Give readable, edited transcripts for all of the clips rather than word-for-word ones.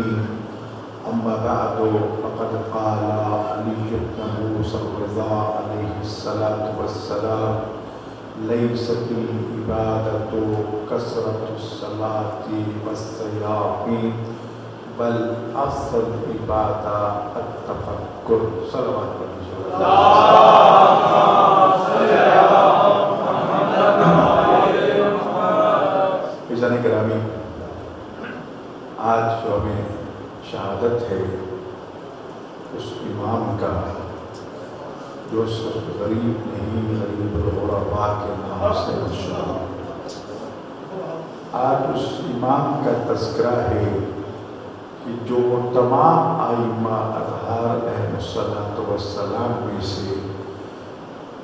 العالمين أما بعد فقد قال علي بن موسى الرضا عليه الصلاة والسلام ليست العبادة كثرة الصلاة والصيام بل أفضل العبادة التفكر صلوات اللہ گرامی آج جو ہمیں شہادت ہے اس امام کا جو صرف غریب نہیں غریب الغرباء کے نام سے مشہور آج اس امام کا تذکرہ ہے کہ جو تمام ائمہ اطہار علیہ السلام میں سے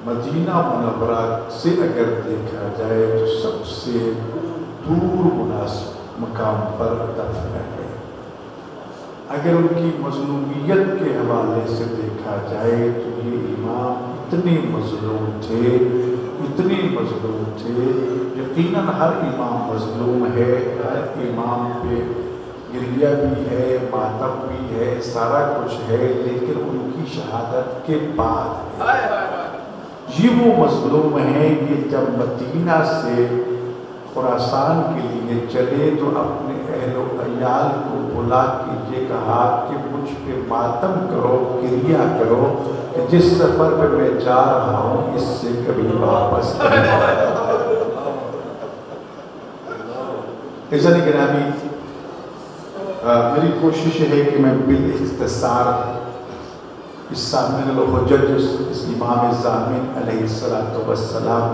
مدینہ منورہ سے اگر دیکھا جائے تو سب سے دور مناسب مقام پر دفن ہے۔ اگر ان کی مظلومیت کے حوالے سے دیکھا جائے تو یہ امام اتنے مظلوم تھے یقیناً ہر امام مظلوم ہے، ہر امام پہ گریہ بھی ہے، ماتم بھی ہے، سارا کچھ ہے، لیکن ان کی شہادت کے بعد یہ وہ مظلوم ہیں کہ جب مدینہ سے خراسان کے لیے چلے تو اپنے اہل و عیال کو بلا کے یہ کہا کہ مجھ پہ ماتم کرو، گریہ کرو کہ جس سفر پہ میں جا رہا ہوں اس سے کبھی واپس نہیں آؤں۔ عزیزان گرامی، میری کوشش ہے کہ میں بالاختصار اس سامنے الحجت اس امام ضامن علیہ السلام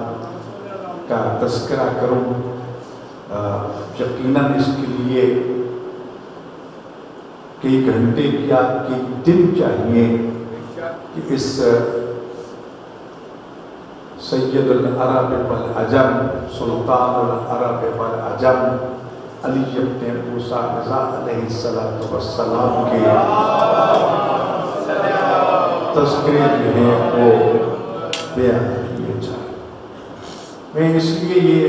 کا تذکرہ کروں۔ یقیناً اس کے لیے کئی گھنٹے یا کئی دن چاہیے کہ اس سید العرب والعجم سلطان العرب والعجم علی بن موسیٰ الرضا علیہ السلام کے تذکرے جو ہیں وہ بیان کیے جائیں۔ میں اس لیے یہ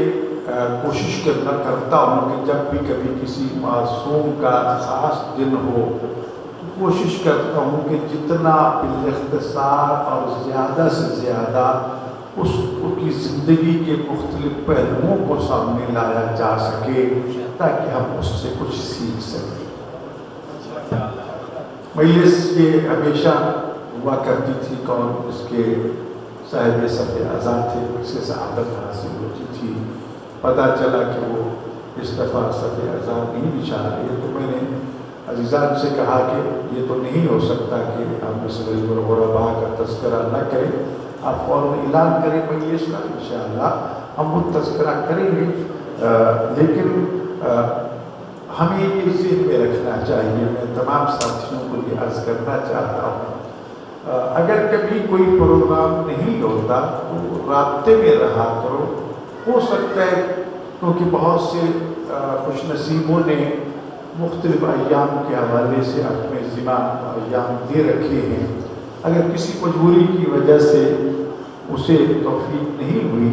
کوشش کرتا ہوں کہ جب بھی کبھی کسی معصوم کا خاص دن ہو تو کوشش کرتا ہوں کہ جتنا بالاختصار اور زیادہ سے زیادہ اس کی زندگی کے مختلف پہلوؤں کو سامنے لایا جا سکے تاکہ ہم اس سے کچھ سیکھ سکیں۔ مجلس یہ ہمیشہ ہوا کرتی تھی کون اس کے صاحب صف اعضاء تھے، اس سے سعادت حاصل ہوتی تھی۔ پتہ چلا کہ وہ اس دفعہ صف اعضاء نہیں بچھا رہے تو میں نے عزیزان سے کہا کہ یہ تو نہیں ہو سکتا کہ ہم اس غریب الغرباء کا تذکرہ نہ کریں، آپ فوراً اعلان کریں مجلس کا، انشاءاللہ ہم وہ تذکرہ کریں گے، لیکن ہمیں یہ ذہن میں رکھنا چاہیے۔ میں تمام ساتھیوں کو یہ عرض کرنا چاہتا ہوں اگر کبھی کوئی پروگرام نہیں ہوتا تو رابطے میں رہا کرو، ہو سکتا ہے کیونکہ بہت سے خوش نصیبوں نے مختلف ایام کے حوالے سے اپنے ذمہ ایام دے رکھے ہیں، اگر کسی مجبوری کی وجہ سے اسے توفیق نہیں ہوئی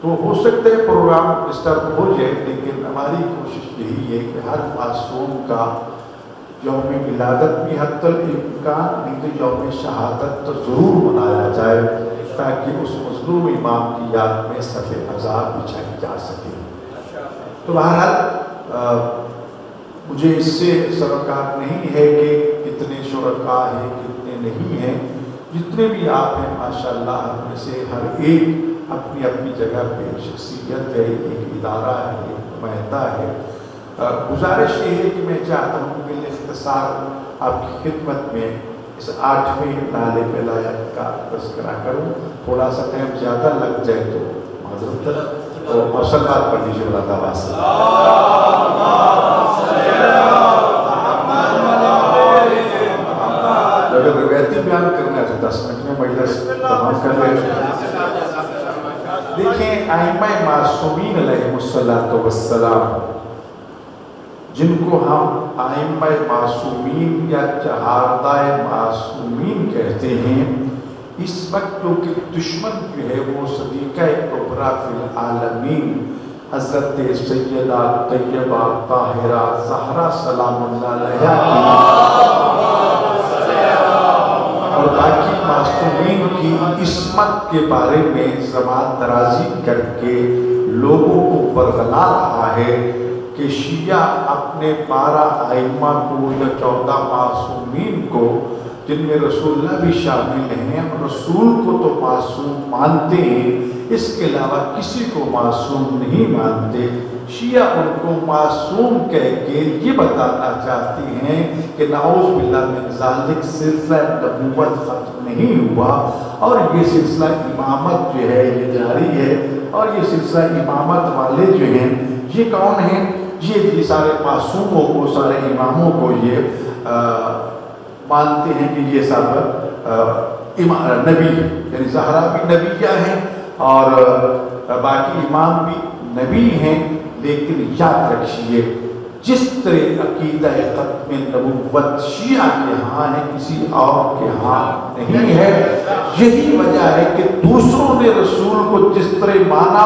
تو ہو سکتا ہے پروگرام ڈسٹرب ہو جائے، لیکن ہماری کوشش یہی ہے کہ ہر معصوم کا یوم ولادت بھی حتی الامکان نہیں تو یوم شہادت تو ضرور منایا جائے تاکہ اس مظلوم امام کی یاد میں صف اعضاء بچھائی جا سکے۔ تو بہرحال مجھے اس سے سروکار نہیں ہے کہ کتنے شرکاء ہیں کتنے نہیں ہیں، جتنے بھی آپ ہیں ماشاءاللہ ہم میں سے ہر ایک اپنی اپنی جگہ پہ شخصیت ہے، ایک ادارہ ہے، ایک نمائندہ ہے۔ گزارش یہ ہے کہ میں چاہتا ہوں کہ بالاختصار آپ کی خدمت میں اس 8ویں طالب ولایت کا تذکرہ کروں، تھوڑا سا ٹائم زیادہ لگ جائے تو معذرت اور صلوات پڑھ دیجیے اللہ واسطے۔ اگر روایتی بیان کرنا ہے تو 10 منٹ میں مجلس تمام کر لیں۔ دیکھیں ائمہ معصومین علیہ السلام جن کو ہم ائمہ معصومین یا چہاردہ معصومین کہتے ہیں، اس وقت جو کہ دشمن جو ہے وہ صدیقہ کبریٰ فی العالمین حضرت سیدہ طیبہ طاہرہ زہرا سلام اللہ علیہا اور باقی معصومین کی عصمت کے بارے میں زبان درازی کر کے لوگوں کو ورغلا رہا ہے کہ شیعہ اپنے 12 ائمہ کو یا 14 معصومین کو، جن میں رسول اللہ بھی شامل ہیں، رسول کو تو معصوم مانتے ہیں، اس کے علاوہ کسی کو معصوم نہیں مانتے۔ شیعہ ان کو معصوم کہہ کے یہ بتانا چاہتے ہیں کہ نعوذ باللہ من ذالک سلسلہ نبوت ختم نہیں ہوا، اور یہ سلسلہ امامت جو ہے یہ جاری ہے، اور یہ سلسلہ امامت والے جو ہیں یہ کون ہیں؟ یہ سارے معصوموں کو، سارے اماموں کو یہ مانتے ہیں کہ یہ سب نبی، یعنی زہرا بھی نبیہ ہیں اور باقی امام بھی نبی ہیں۔ لیکن یاد رکھیے، جس طرح عقیدہ ختم نبوت شیعہ کے ہاں ہے، کسی اور کے ہاں نہیں ہے۔ یہی وجہ ہے کہ دوسروں نے رسول کو جس طرح مانا،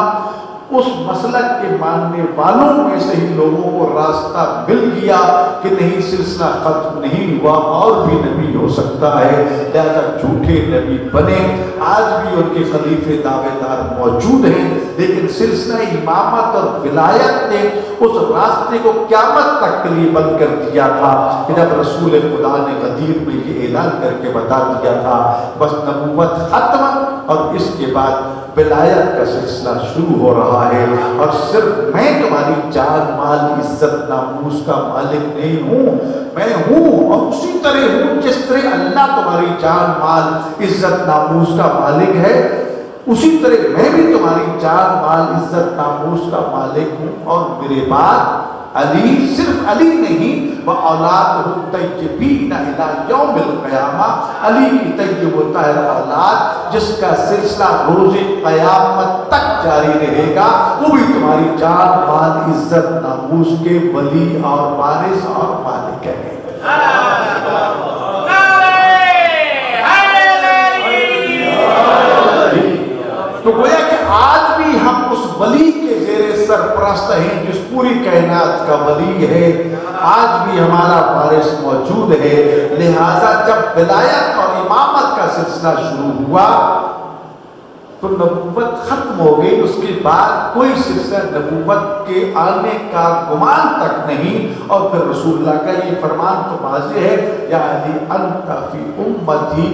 اس مسلک کے ماننے والوں میں سے ہی لوگوں کو راستہ مل گیا کہ نہیں، سلسلہ ختم نہیں ہوا، اور بھی نبی ہو سکتا ہے، لہذا جھوٹے نبی بنے۔ آج بھی ان کے خلیفے دعوے دار موجود ہیں، لیکن سلسلہ امامت اور ولایت نے اس راستے کو قیامت تک کے لیے بند کر دیا تھا کہ جب رسول خدا نے غدیر میں یہ اعلان کر کے بتا دیا تھا بس نبوت ختم، اور اس کے بعد ولایت کا سلسلہ شروع ہو رہا ہے، اور صرف میں تمہاری جان مال عزت ناموس کا مالک نہیں ہوں، میں ہوں اور اسی طرح ہوں جس طرح اللہ تمہاری جان مال عزت ناموس کا مالک ہے، اسی طرح میں بھی تمہاری جان مال عزت ناموس کا مالک ہوں۔ اور میرے بعد علی، صرف علی نہیں، وَأَوْلَادُهُ طَيِّبِينَ إِلَىٰ يَوْمِ الْقِيَامَةِ، علی کی طیب و طاہر اولاد جس کا سلسلہ روز قیامت تک جاری رہے گا، وہ بھی تمہاری جان مال عزت ناموس کے ولی اور وارث اور مالک ہیں۔ تو گویا کہ آج بھی ہم اس ولی کے زیر سرپرست ہیں جس پوری کائنات کا ولی ہے، آج بھی ہمارا وارث موجود ہے۔ لہٰذا جب ولایت اور امامت کا سلسلہ شروع ہوا تو نبوت ختم ہو گئی، اس کے بعد کوئی سلسلہ نبوت کے آنے کا گمان تک نہیں۔ اور پھر رسول اللہ کا یہ فرمان تو واضح ہے، یا علی انت فی امتی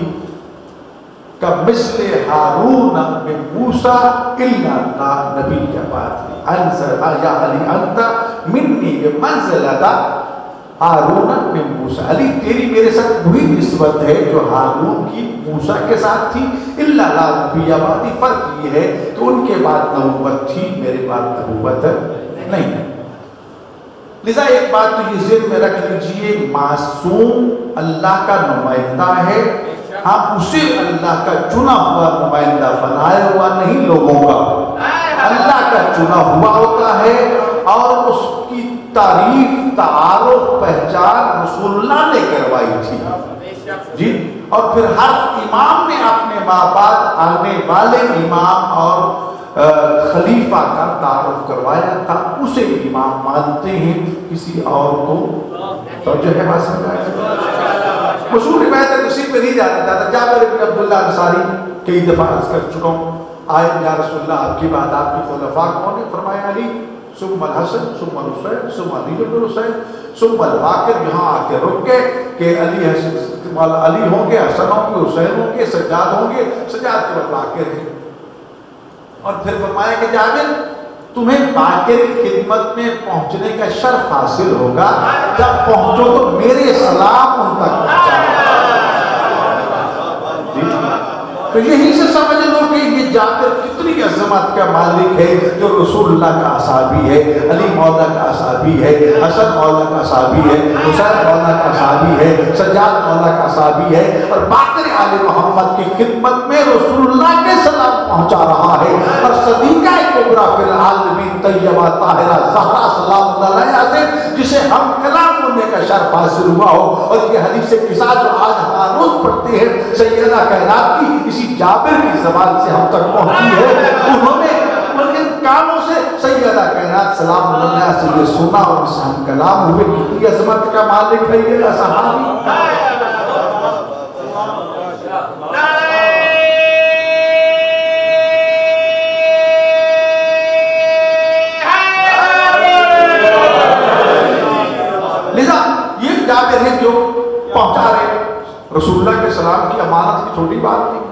کمثل ہارون من موسیٰ الا لا نبی بعدی، یا علی انت منی بمنزلۃ ہارون من موسیٰ، علی تیری میرے ساتھ وہی نسبت ہے جو ہارون کی موسیٰ کے ساتھ تھی، الا لا نبی بعدی، فرق یہ ہے کہ ان کے بعد نبوت تھی، میرے بعد نبوت نہیں۔ لذا ایک بات تو یہ ذہن میں رکھ لیجئے، معصوم اللہ کا نمائندہ ہے، ہم اسے اللہ کا چنا ہوا نمائندہ بنائے ہوا نہیں لوگوں کا، اللہ کا چنا ہوا ہوتا ہے، اور اس کی تعریف، تعارف، پہچان رسول اللہ نے کروائی تھی جی، اور پھر ہر امام نے اپنے بعد آنے والے امام اور خلیفہ کا تعارف کروایا تھا، اسے امام مانتے ہیں، کسی اور کو تو جو ہے بات سمجھا ہے۔ مشہور روایت ہے، کسی پہ نہیں جانا چاہتا، جابر بن عبداللہ انصاری کئی دفعہ عرض کر چکا ہوں، آئے یا رسول اللہ آپ کے بعد آپ کے خلفاء کون ہیں؟ فرمایا علی، ثم الحسن، ثم الحسین، ثم علی بن الحسین، ثم الباقر۔ یہاں آ کے رک گئے کہ علی ہوں گے، حسن ہوں گے، حسین ہوں گے، سجاد ہوں گے، سجاد کے بعد باقر ہیں۔ اور پھر فرمایا کہ جابر تمہیں باقر کی خدمت میں پہنچنے کا شرف حاصل ہوگا، جب پہنچو تو میرے سلام ان تک پہنچانا۔ تو یہی سے سمجھ لو کہ یہ جابر کتنی عظمت کا مالک ہے، جو رسول اللہ کا اصحابی ہے، علی مولا کا اصحابی ہے، حسن مولا کا اصحابی ہے، حسین مولا کا اصحابی ہے، سجاد مولا کا اصحابی ہے، اور باقر آل محمد کی خدمت میں رسول اللہ کے سلام پہنچا رہا ہے، اور صدیقہ کبریٰ فی العالمین طیبہ طاہرہ زہرا سلام اللہ علیہا سے جسے ہم کلام ہونے کا شرف حاصل ہوا ہو۔ اور یہ حدیث قصہ جو آج ہر روز پڑھتے ہیں سیدہ کائنات کی، اسی جابر کی زبان سے ہم تک پہنچی ہے۔ انہوں نے کانوں سے سیدہ کائنات سلام اللہ سے یہ سنا اور اس ہم کلام ہوئے کتنی عظمت کا مالک ہے یہ صحابی. لذا یہ جابر ہیں جو پہنچا رہے رسول اللہ کے سلام کی امانت کی چھوٹی بات نہیں.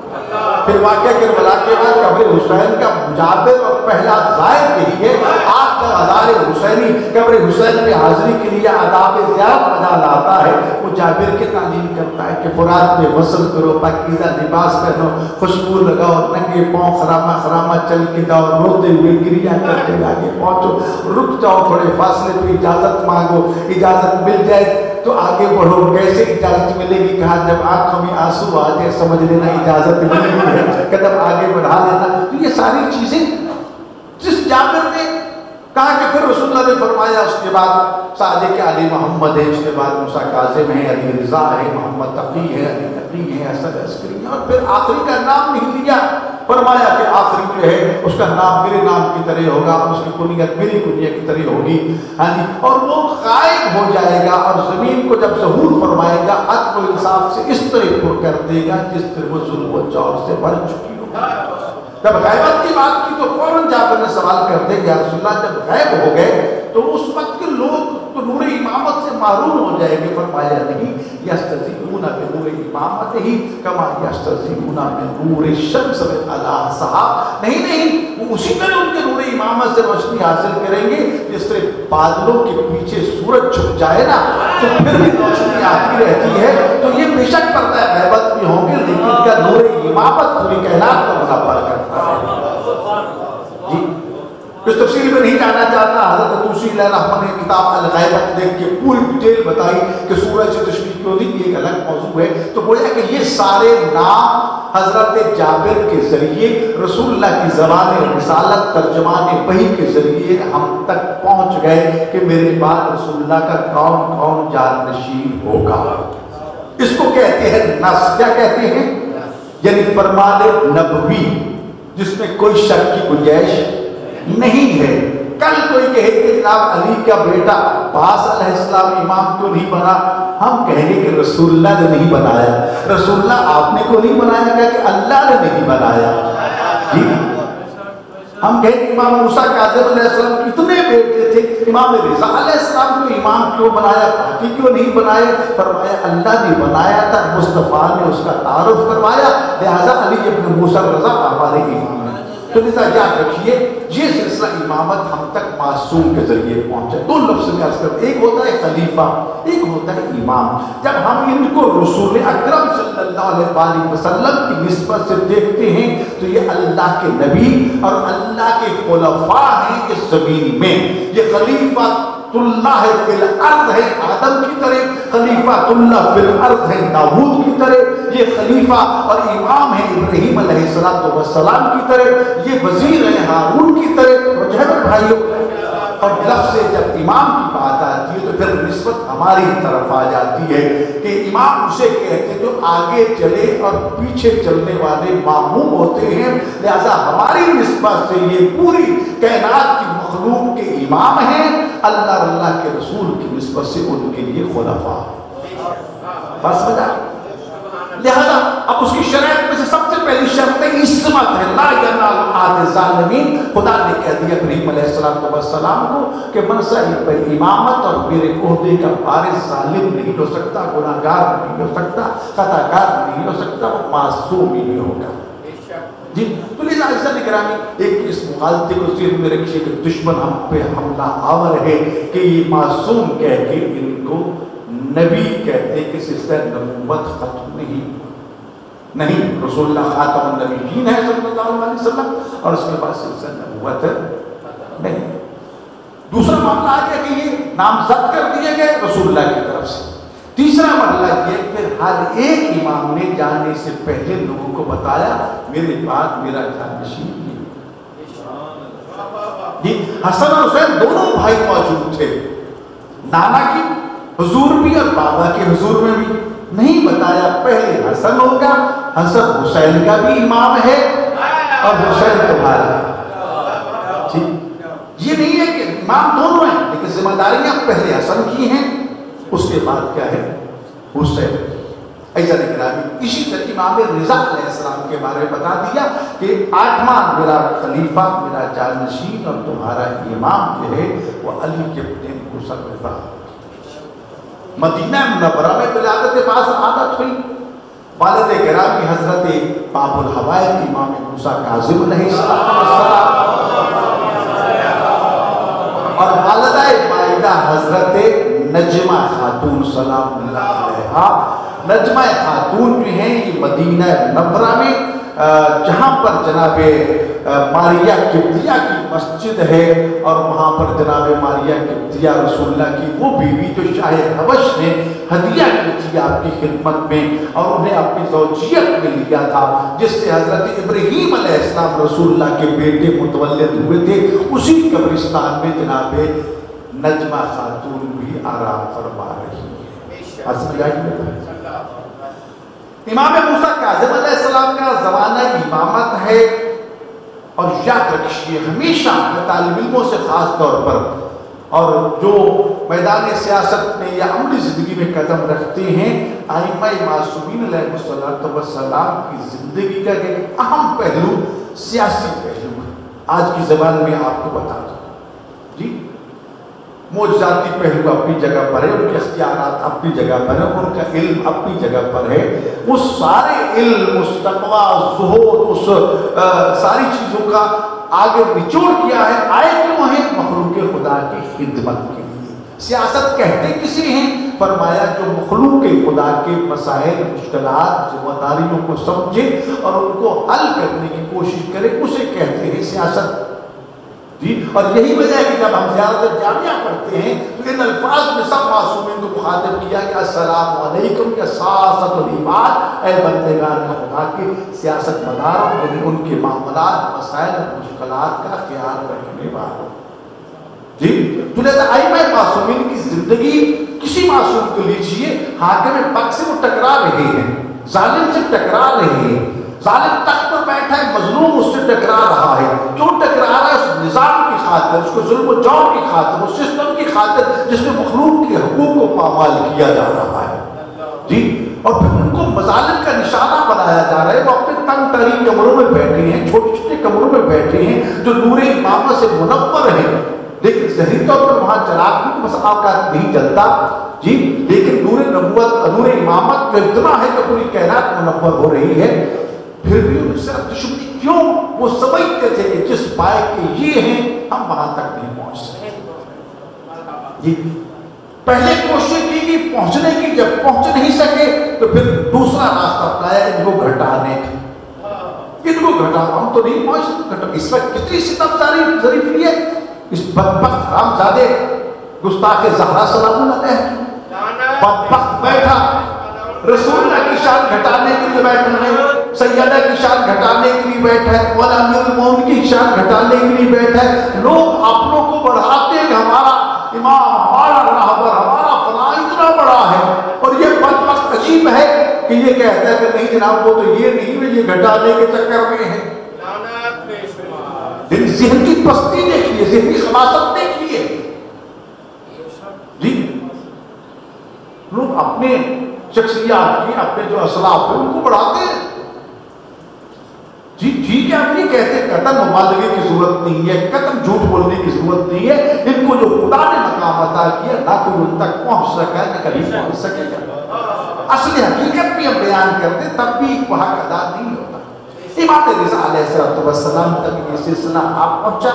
پھر واقعہ کربلا کے بعد قبر حسین کا جابر اور پہلا زائر یہی ہے. آج کا ہزار حسینی قبر حسین میں حاضری کے لیے آداب زیارت مزہ لاتا ہے. وہ جابر کے تعلیم کرتا ہے کہ فرات میں غسل کرو, پاکیزہ لباس پہنو, خوشبو لگاؤ, ننگے پاؤں خرامہ خرامہ چل کے جاؤ, روتے ہوئے گریہ کرتے آگے پہنچو, رک جاؤ تھوڑے فاصلے پہ, اجازت مانگو, اجازت مل جائے تو آگے بڑھو. کیسے اجازت ملے گی؟ کہا جب آنکھوں میں آنسو آ جائے سمجھ لینا اجازت مل گئی ہے, قدم آگے بڑھا لینا. تو یہ ساری چیزیں جس جابر نے کہا کہ پھر رسول اللہ نے فرمایا اس کے بعد صادق علی محمد ہے, اس کے بعد موسیٰ کاظم ہے, علی رضا ہے, محمد تقی ہے, علی تقی ہے, حسن عسکری ہے, اور پھر آخری کا نام نہیں لیا. فرمایا کہ آخری جو ہے اس کا نام میرے نام کی طرح ہوگا, اس کی کنیت میری کنیت کی طرح ہوگی. ہاں جی, اور وہ غائب ہو جائے گا اور زمین کو جب ظہور فرمائے گا عدل و انصاف سے اس طرح پر کر دے گا جس طرح وہ ظلم و جور سے بھر چکی ہو. جب غیبت کی بات کی تو فوراً جابر نے سوال کر دے کہ یا رسول اللہ جب غائب ہو گئے تو اس وقت کے لوگ تو نور امامت سے محروم ہو جائے گے. فرمایا نہیں, یستضیئون بنور امامت ہی کما یستضیئون بنور الشمس من اللہ صحاب. نہیں, وہ اسی طرح ان کے نور امامت سے روشنی حاصل کریں گے جس طرح بادلوں کے پیچھے سورج چھپ جائے نا تو پھر بھی روشنی آتی رہتی ہے. تو یہ بے شک پڑتا ہے غیبت بھی ہوں گے لیکن ان کا نور امامت پوری کائنات کو منور کرتا ہے. جی اس تفصیل میں نہیں جانا چاہتا. حضرت توسی علیہ الرحمہ نے کتاب الغیبت دیکھ کے پوری ڈیٹیل بتائی کہ سورج سے تشبیہ کیوں دی, یہ ایک الگ موضوع ہے. تو گویا کہ یہ سارے نام حضرت جابر کے ذریعے رسول اللہ کی زبان رسالت ترجمان وحی کے ذریعے ہم تک پہنچ گئے کہ میرے بعد رسول اللہ کا کون کون جانشین ہوگا. اس کو کہتے ہیں نص. کیا کہتے ہیں؟ یعنی فرمان نبوی جس میں کوئی شک کی گنجائش نہیں ہے. کل کوئی کہے کہ جناب علی کا بیٹا عباس علیہ السلام امام کیوں نہیں بنا, ہم کہیں گے کہ رسول اللہ نے نہیں بنایا. رسول اللہ آپ نے کو نہیں بنایا کہا کہ اللہ نے نہیں بنایا. جی ہم کہیں کہ امام موسیٰ کاظم علیہ السلام کی اتنے بیٹے تھے, امام رضا علیہ السلام کو امام کیوں بنایا, باقی کیوں نہیں بنائے؟ فرمایا اللہ نے بنایا تھا, مصطفیٰ نے اس کا تعارف کروایا, لہذا علی ابن موسیٰ رضا ہمارے امام ہیں. تو لذا یاد رکھیے یہ سلسلہ امامت ہم تک معصوم کے ذریعے پہنچا. دو لفظ میں عرض کرتے, ایک ہوتا ہے خلیفہ, ایک ہوتا ہے امام. جب ہم ان کو رسول اکرم صلی اللہ علیہ وسلم کی نسبت سے دیکھتے ہیں تو یہ اللہ کے نبی اور اللہ کے خلفاء ہیں اس زمین میں. یہ خلیفہ اللہ فی الارض ہے آدم کی طرح, خلیفہ اللہ فی الارض ہے داؤد کی طرح, یہ خلیفہ اور امام ہے ابراہیم علیہ السلام کی طرح, یہ وزیر ہے ہارون کی طرح. اور بھائیوں, اور لفظ سے جب امام کی بات آتی ہے تو پھر نسبت ہماری طرف آ جاتی ہے کہ امام اسے کہتے ہیں جو آگے چلے اور پیچھے چلنے والے ماموم ہوتے ہیں. لہذا ہماری نسبت سے یہ پوری کائنات کی مخلوق کے امام ہیں, اللہ کے رسول کی نسبت سے ان کے لیے خلفاء. بس وجہ. لہذا اب اس کی شرائط میں سے سب سے پہلی شرط ہے عصمت ہے. لا ینال عہد الظالمین. خدا نے کہہ دیا ابراہیم علیہ السلام کو کہ منصب امامت اور میرے عہدے کا وارث ظالم نہیں ہو سکتا, گناہگار نہیں ہو سکتا, خطا کار نہیں ہو سکتا, وہ معصوم ہی نہیں ہوگا. جی تو لذا عزت اکرامی ایک اس مغالطے کو ذہن میں رکھیے کہ دشمن ہم پہ حملہ آور ہے کہ یہ معصوم کہہ کے ان کو نبی کہتے کہ سلسلہ نبوت ختم نہیں. رسول اللہ خاتم النبیین ہے صلی اللہ علیہ وسلم اور اس کے بعد سلسلہ نبوت نہیں. دوسرا معاملہ آ گیا کہ یہ نامزد کر دیے گئے رسول اللہ کی طرف سے. تیسرا مرحلہ یہ کہ ہر ایک امام نے جانے سے پہلے لوگوں کو بتایا میرے بعد میرا جانشین جی. حسن اور حسین دونوں بھائی موجود تھے, نانا کی حضور بھی اور بابا کے حضور میں بھی. نہیں بتایا پہلے حسن ہوگا, حسن حسین کا بھی امام ہے اور حسین تمہارا. ٹھیک یہ نہیں ہے کہ امام دونوں ہیں، لیکن ذمہ داریاں پہلے حسن کی ہیں، اس کے بعد کیا ہے حسین کی۔ ایسا نہیں، اسی طرح امام رضا علیہ السلام کے بارے میں بتا دیا کہ 8واں میرا خلیفہ، میرا جانشین اور تمہارا امام جو ہے وہ علی کے ابن حسن رضا۔ مدینہ منورہ میں ولادت پاس عادت ہوئی، والد گرامی حضرت باب الحوائل امام موسیٰ کاظم علیہ السلام اور والدہ مائدہ حضرت نجمہ خاتون سلام اللہ علیہا۔ نجمہ خاتون جو ہیں یہ مدینہ منورہ میں جہاں پر جناب ماریہ قبطیہ کی مسجد ہے اور وہاں پر جناب ماریہ قبطیہ رسول اللہ کی وہ بیوی جو شاہ حبش نے ہدیہ کی تھی آپ کی خدمت میں اور انہیں اپنی زوجیت میں لیا تھا، جس سے حضرت ابراہیم علیہ السلام رسول اللہ کے بیٹے متولد ہوئے تھے، اسی قبرستان میں جناب نجمہ خاتون بھی آرام فرما رہی ہے۔ امام موسیٰ کاظم علیہ السلام کا زمانہ امامت ہے، اور یاد رکھیے ہمیشہ طالب علموں سے خاص طور پر اور جو میدان سیاست میں یا عملی زندگی میں قدم رکھتے ہیں، ائمہ معصومین علیہ السلام کی زندگی کا ایک اہم پہلو سیاسی پہلو ہے۔ آج کی زبان میں آپ کو بتا دوں جی، معجزاتی پہلو اپنی جگہ پر ہے، ان کے اختیارات اپنی جگہ پر ہے، ان کا علم اپنی جگہ پر ہے، اس سارے علم، اس تقویٰ، زہد، اس ساری چیزوں کا آگے نچوڑ کیا ہے، آئے کیوں ہیں؟ مخلوق خدا کی خدمت کے لیے۔ سیاست کہتے کسی ہیں؟ فرمایا جو مخلوق خدا کے مسائل، مشکلات، ذمہ داریوں کو سمجھے اور ان کو حل کرنے کی کوشش کرے، اسے کہتے ہیں سیاست جی۔ اور یہی وجہ ہے کہ جب ہم زیارت جامعہ پڑھتے ہیں تو ان الفاظ میں سب معصومین کو مخاطب کیا کہ السلام علیکم یا سیاست العباد، اے بندگان خدا کے سیاست مداروں، یعنی ان کے معاملات، مسائل اور مشکلات کا خیال رکھنے والوں جی۔ تو لہذا ائمہ معصومین کی زندگی کسی معصوم کو لیجیے، حاکم پاک سے وہ ٹکرا رہے ہیں، ظالم سے ٹکرا رہے ہیں، ظالم تخت پر بیٹھا ہے، مظلوم اس سے ٹکرا رہا ہے، کیوں ٹکرا رہا ہے؟ اس نظام کی خاطر، اس کو ظلم و جور کی خاطر، اس سسٹم کی خاطر جس میں مخلوق کے حقوق کو پامال کیا جا رہا ہے جی۔ اور پھر ان کو مظالم کا نشانہ بنایا جا رہا ہے، وہ اپنے تنگ ترین کمروں میں بیٹھے ہیں، چھوٹے چھوٹے کمروں میں بیٹھے ہیں جو نور امامت سے منور ہیں، لیکن ظاہری طور پر وہاں چراغ بھی بس اوقات نہیں جلتا جی، لیکن نور نبوت، نور امامت جو اتنا ہے کہ پوری کائنات منور ہو رہی ہے، پھر بھی ان سے دشمنی کیوں؟ وہ سمجھتے تھے کہ جس پائے کے یہ ہیں ہم وہاں تک نہیں پہنچ سکتے جی۔ پہلے کوشش کی کہ پہنچنے کی، جب پہنچ نہیں سکے تو پھر دوسرا راستہ اپنایا ان کو گھٹانے کا، ان کو گھٹاؤ، ہم تو نہیں پہنچ سکتے۔ اس وقت کتنی ستم ظریفی ہے اس بدبخت حرامزادے گستاخ زہرا سلام اللہ علیہ، بدبخت بیٹھا رسول اللہ کی شان گھٹانے کے لیے بیٹھا ہے، سیدہ کی شان گھٹانے کے لیے بیٹھا ہے، مولا امیر المومنین کی شان گھٹانے کے لیے بیٹھا ہے۔ لوگ اپنوں کو بڑھاتے ہیں کہ ہمارا امام، ہمارا راہبر، ہمارا فلاں اتنا بڑا ہے، اور یہ بدبخت عجیب ہے کہ یہ کہتا ہے کہ نہیں جناب وہ تو یہ نہیں ہے، یہ گھٹانے کے چکر میں ہے۔ لیکن ذہن کی پستی دیکھیے، ذہنی خباثت دیکھیے جی۔ لوگ اپنے شخصیات کی، اپنے جو اسلاف ہیں ان کو بڑھاتے ہیں جی۔ ٹھیک ہے، آپ یہ کہتے ہیں قطعاً مبالغے کی ضرورت نہیں ہے، قطعاً جھوٹ بولنے کی ضرورت نہیں ہے، ان کو جو خدا نے مقام عطا کیا نہ کوئی ان تک پہنچ سکا ہے نہ کبھی پہنچ سکے گا۔ اصل حقیقت بھی ہم بیان کرتے تب بھی ایک حق ادا نہیں ہوتا۔ امام رضا علیہ السلام تک یہ سلسلہ آپ پہنچا۔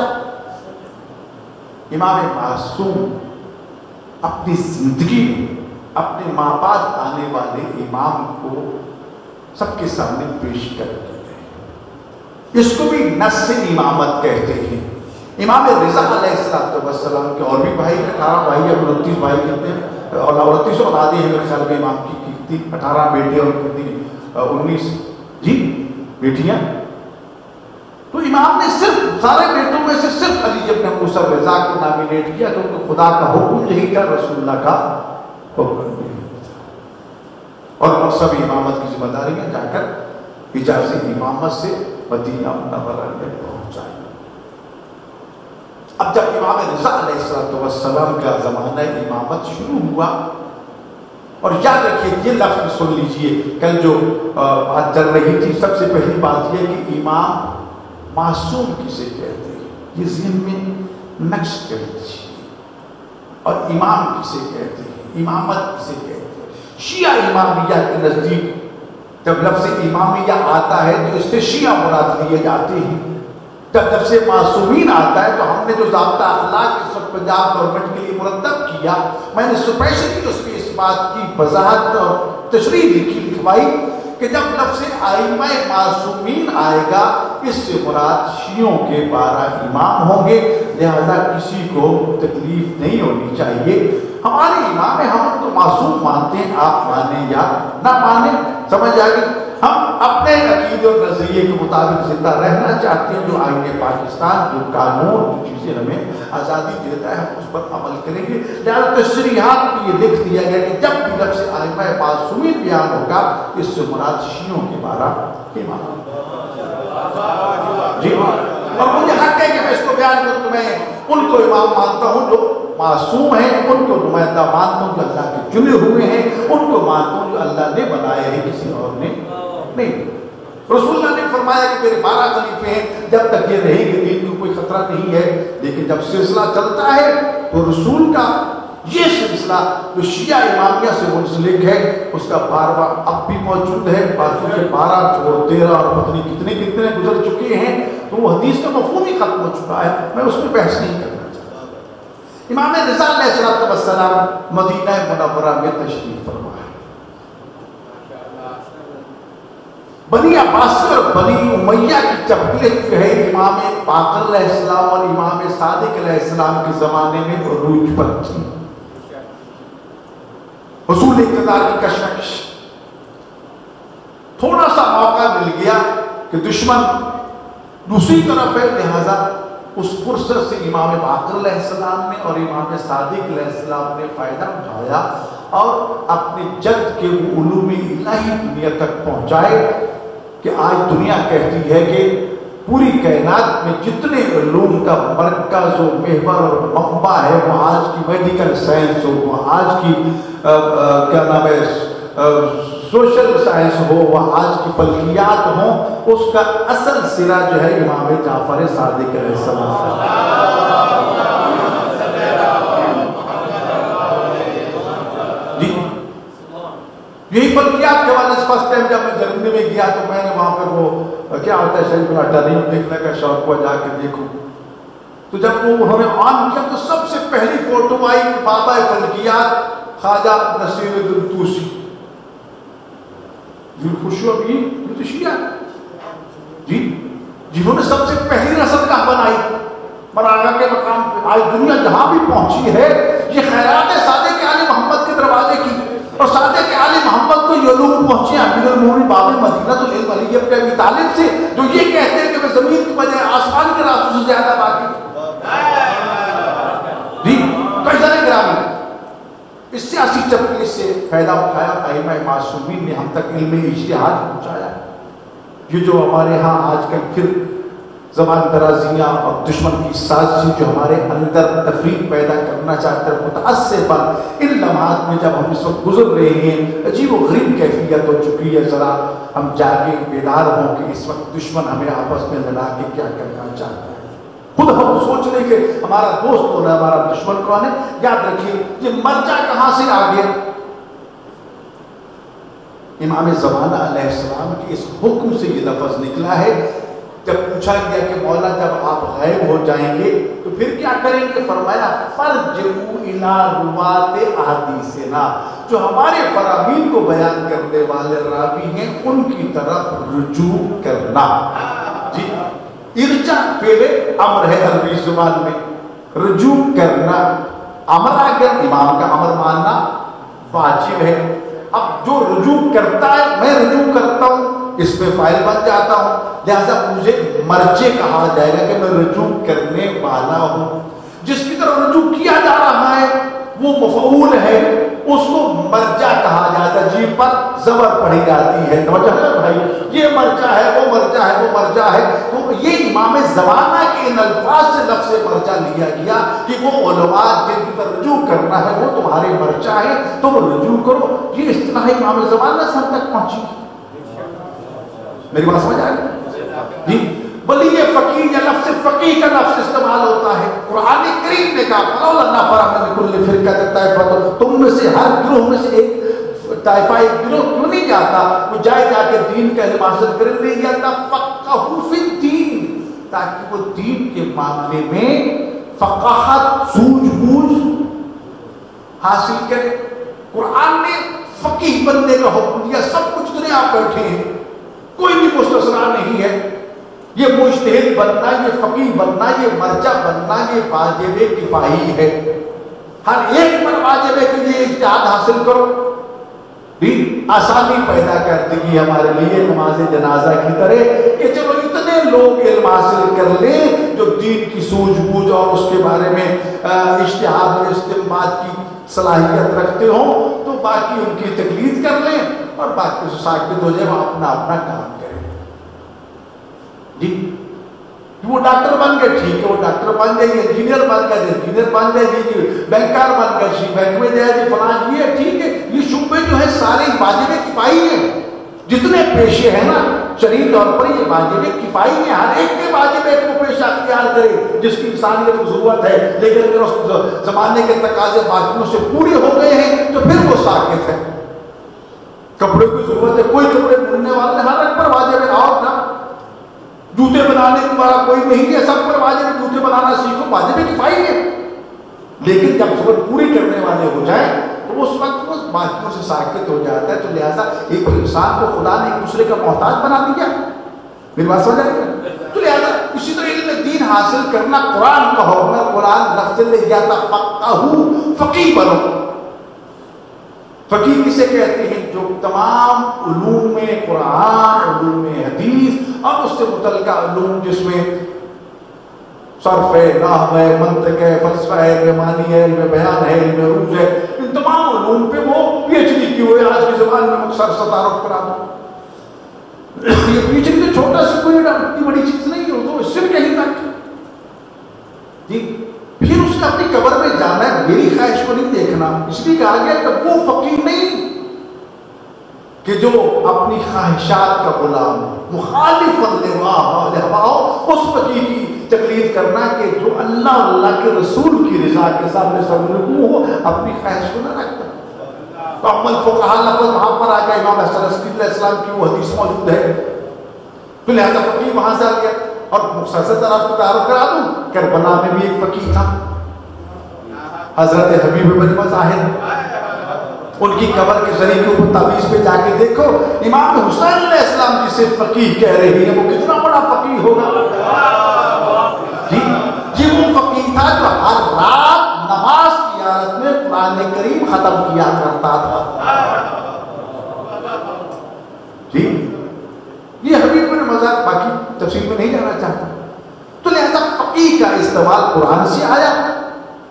امام معصوم اپنی زندگی میں اپنے ماں بعد آنے والے امام کو سب کے سامنے پیش کرتے ہیں، اس کو بھی نص امامت کہتے ہیں۔ امام رضا علیہ السلام کے اور بھی بھائی، 18 بھائی یا 29 بھائی کہتے ہیں، اور 29 اولادیں ہیں میرے خیال میں امام کی، 18 بیٹے اور 19 جی بیٹیاں۔ تو امام نے صرف سارے بیٹوں میں سے صرف علی ابن موسیٰ رضا کو نامینیٹ کیا، کیونکہ خدا کا حکم یہی تھا، رسول اللہ کا حکم یہی تھا، اور مقصد امامت کی ذمہ داریاں جا کر اجازت امامت سے مدینہ منورہ میں پہنچائی۔ اب جب امام رضا علیہ السلام کا زمانہ امامت شروع ہوا، اور یاد رکھیے یہ لفظ سن لیجئے، کل جو بات چل رہی تھی، سب سے پہلی بات یہ کہ امام معصوم کسے کہتے ہیں، یہ ذہن میں نقش کر لیجیے، اور امام کسے کہتے ہیں، امامت کسے کہتے ہیں۔ شیعہ امامیہ کے نزدیک جب لفظ امامیہ آتا ہے تو اس سے شیعہ مراد لیے جاتے ہیں، جب لفظ معصومین آتا ہے تو ہم نے جو ضابطہ اخلاق اس وقت پنجاب گورنمنٹ کے لیے مرتب کیا، میں نے اسپیشلی اس پہ اس بات کی وضاحت اور تشریح لکھوائی کہ جب لفظ ائمہ معصومین آئے گا اس سے مراد شیعوں کے 12 امام ہوں گے، لہذا کسی کو تکلیف نہیں ہونی چاہیے۔ ہمارے امام ہیں، ہم ان کو معصوم مانتے ہیں، آپ مانیں یا نہ مانیں، سمجھ آ گئی؟ ہم اپنے عقیدے اور نظریے کے مطابق زندہ رہنا چاہتے ہیں، جو آئین پاکستان، جو قانون، جو چیزیں ہمیں آزادی دیتا ہے ہم اس پر عمل کریں گے۔ لہٰذا تشریحات میں یہ لکھ دیا گیا کہ جب بھی لفظ ائمہ معصومین بیان ہوگا اس سے مراد شیعوں کے 12 امام۔ جی اور مجھے حق ہے کہ میں اس کو بیان کروں، میں ان کو امام مانتا ہوں جو معصوم ہیں، ان کو نمائندہ مانتا ہوں جو اللہ کے چنے ہوئے ہیں، ان کو مانتا ہوں جو اللہ نے بنائے ہیں، کسی اور نے نہیں۔ رسول اللہ نے فرمایا کہ میرے 12 خلیفے ہیں، جب تک یہ رہیں گے دین کو کوئی خطرہ نہیں ہے، لیکن جب سلسلہ چلتا ہے تو رسول کا یہ سلسلہ جو شیعہ امامیہ سے منسلک ہے اس کا 12واں اب بھی موجود ہے، باقی کے 12 چھوڑ 13 اور پتہ نہیں کتنے گزر چکے ہیں، تو وہ حدیث کا مفہوم ہی ختم ہو چکا ہے، میں اس میں بحث نہیں کرنا چاہتا۔ امام رضا علیہ السلام مدینہ منورہ میں تشریف فرما، بنی عباسی اور بنی امیہ کی چپلت جو ہے امام باقر علیہ السلام اور امام صادق علیہ السلام کے زمانے میں عروج پر تھی۔ حصول اقتدار کی کشمکش، تھوڑا سا موقع مل گیا کہ دشمن دوسری طرف ہے، لہذا اس فرصت سے امام باقر علیہ السلام نے اور امام صادق علیہ السلام نے فائدہ اٹھایا اور اپنے جد کے وہ علوم الہی دنیا تک پہنچائے کہ آج دنیا کہتی ہے کہ پوری کائنات میں جتنے علوم کا مرکز و محور اور منبع ہے، وہ آج کی میڈیکل سائنس ہو، وہ آج کی کیا نام ہے سوشل سائنس ہو، وہ آج کی فلکیات ہوں، اس کا اصل سرا جو ہے امام جعفر صادق علیہ السلام۔ یہی فلکیات کے حوالے سے فرسٹ ٹائم جب میں جرمنی میں گیا تو میں نے وہاں پر وہ کیا ہوتا ہے شریف الاٹریم دیکھنے کا شوق ہوا، جا کے دیکھوں، تو جب وہ انہوں نے آن کیا تو سب سے پہلی فوٹو آئی بابا فلکیات خواجہ نصیر الدین طوسی۔ یہ خوشی ابھی یہ تو شیعہ جی جنہوں نے سب سے پہلی رسم کا بنائی مراغہ کے مقام پہ، آج دنیا جہاں بھی پہنچی ہے یہ خیرات صادق آل محمد کے دروازے کی، اور صادق آل محمد کو یہ لوگ پہنچے امیر المومنین باب مدینہ العلم علی ابن ابی طالب سے، جو یہ کہتے ہیں کہ میں زمین کی بجائے آسمان کے راستوں سے زیادہ باقی جی کئی سارے گرامی اس سیاسی چپکے سے فائدہ اٹھایا، ائمہ معصومین نے ہم تک علم اجتہاد پہنچایا۔ یہ جو ہمارے ہاں آج کل پھر زبان درازیاں اور دشمن کی سازشی جو ہمارے اندر تفریق پیدا کرنا چاہتے ہیں، متاسفاً ان لمحات میں جب ہم اس وقت گزر رہے ہیں عجیب و غریب کیفیت ہو چکی ہے، ذرا ہم جاگے بیدار ہوں کہ اس وقت دشمن ہمیں آپس میں ملا کے کیا کرنا چاہتا ہے۔ خود ہم سوچ رہے کہ ہمارا دوست کون ہے، ہمارا دشمن کون ہے۔ یاد رکھیے یہ مرجع کہاں سے آ گیا؟ امام زمانہ علیہ السلام کے اس حکم سے یہ لفظ نکلا ہے۔ جب پوچھا گیا کہ مولا جب آپ غائب ہو جائیں گے تو پھر کیا کریں گے، فرمایا فرجعوا الی روات احادیثنا، جو ہمارے فرامین کو بیان کرنے والے راوی ہیں ان کی طرف رجوع کرنا۔ جی ارجع فعل امر ہے عربی زبان میں، رجوع کرنا امر، اگر امام کا امر ماننا واجب ہے۔ اب جو رجوع کرتا ہے، میں رجوع کرتا ہوں، اس میں فائل بن جاتا ہوں، لہذا مجھے مرجع کہا جائے گا کہ میں رجوع کرنے والا ہوں۔ جس کی طرف رجوع کیا جا رہا ہے وہ مفعول ہے، اس کو مرجع کہا جاتا ہے۔ جی پر زبر پڑھی جاتی ہے. توجہ ہے بھائی, یہ مرجع ہے, وہ مرجع ہے, وہ مرجع ہے. تو یہ امام زمانہ کے ان الفاظ سے لفظ مرجع لیا گیا کہ وہ علماء جن کی طرف رجوع کرنا ہے وہ تمہارے مرجع ہے, تم رجوع کرو. یہ اصطلاح امام زمانہ سے ہم تک پہنچی. میری بات سمجھ آئی جی؟ بلی یہ فقیر یا لفظ فقیر کا لفظ استعمال ہوتا ہے. قرآن کریم نے کہا فَلَوْلَا نَفَرَ مِنْ كُلِّ فِرْقَةٍ طَائِفَةٌ, تم میں سے ہر گروہ میں سے ایک طائفہ, ایک گروہ کیوں نہیں جاتا وہ جائے جا کے دین کا علم حاصل کرے. نہیں جاتا فَقَّهُ فِي الدِّينِ, تاکہ وہ دین کے معاملے میں فقاہت, سوجھ بوجھ حاصل کرے. قرآن نے فقیہ بننے کا حکم دیا. سب کچھ اتنے آپ بیٹھے ہیں, کوئی بھی مستثنا نہیں ہے. یہ مجتہد بننا, یہ فقیہ بننا, یہ مرجع بننا, یہ واجب کفائی ہے. ہر ایک پر واجب ہے کہ یہ اجتہاد حاصل کرو. بھی آسانی پیدا کر دے گی ہمارے لیے نماز جنازہ کی طرح کہ چلو اتنے لوگ علم حاصل کر لیں جو دین کی سوجھ بوجھ اور اس کے بارے میں اجتہاد اور استنباط کی صلاحیت رکھتے ہوں, تو باقی ان کی تقلید کر لیں اور باقی سے ساکت ہو جائے, وہ اپنا اپنا کام کریں. جی وہ ڈاکٹر بن گئے, ٹھیک ہے, وہ ڈاکٹر بن جائے, انجینئر بن گئے, انجینئر بن جائے, جی بینکار بن گئے, جی بینک میں جائے, جی فلاں, یہ ٹھیک ہے. یہ شعبے جو ہے سارے واجب کفائی ہیں. جتنے پیشے ہیں نا شرعی طور پر یہ واجب کفائی ہیں. ہر ایک کے واجب ہے کہ وہ پیشہ اختیار کرے جس کی انسانیت کو ضرورت ہے, لیکن اگر اس زمانے کے تقاضے باقیوں سے پورے ہو گئے ہیں تو پھر وہ ساکت ہے. کپڑے کی ضرورت ہے, کوئی کپڑے بننے والے ہر ایک پر واجب ہے. اور نا جوتے بنانے تمہارا کوئی نہیں ہے, سب پر واجب ہے جوتے بنانا سیکھو, واجب کفائی ہے. لیکن جب ضرورت پوری کرنے والے ہو جائیں تو اس وقت وہ باقیوں سے ساکت ہو جاتا ہے. تو لہٰذا ایک انسان کو خدا نے ایک دوسرے کا محتاج بنا دیا. میری بات سمجھ آئی ہے؟ تو لہٰذا اسی طرح علم دین حاصل کرنا قرآن کا حکم ہے. قرآن لفظ لے جاتا فقہو, فقیہ بنو. فقیہ کسے کہتے ہیں؟ جو تمام علوم قرآن, علوم حدیث اور اس سے متعلقہ علوم جس میں صرف ہے, نحو ہے, منطق ہے, فلسفہ ہے, علم معنی ہے, علم بیان ہے, علم عروض ہے, ان تمام علوم پہ وہ پی ایچ ڈی کی ہوئے. آج کی زبان میں مختصر سا تعارف کرا دوں. یہ پی ایچ ڈی تو چھوٹا سا کوئی اتنی بڑی چیز نہیں ہے, تو اس سے بھی یہی تک جی. پھر اس نے اپنی قبر میں جانا ہے, میری خواہش کو نہیں دیکھنا. اس لیے کہا گیا کہ وہ فقیر نہیں کہ جو اپنی خواہشات کا غلام مخالف اس فقیر کی تقلید کرنا کہ جو اللہ اللہ کے رسول کی رضا کے سامنے سرنگو ہو, اپنی خواہش کو نہ رکھتا. تو عمل فقہا لفظ وہاں پر آ گیا. امام حسن عسکری علیہ السلام کی وہ حدیث موجود ہے. تو لہذا فقیر وہاں سے آ گیا. اور مختصر طرح آپ کو تعارف کرا دوں, کربلا میں بھی ایک فقیر تھا, حضرت حبیب بن مظاہر. ان کی قبر کے ذریعے کے اوپر تعویذ پہ جا کے دیکھو, امام حسین علیہ السلام جسے فقیر کہہ رہی ہے وہ کتنا بڑا فقیر ہوگا. جی وہ فقیر تھا جو ہر رات نماز کی حالت میں قرآن کریم ختم کیا کرتا تھا. جی یہ حبیب بن مظاہر, باقی تفصیل میں نہیں جانا چاہتا. تو لہذا فقیر کا استعمال قرآن سے آیا,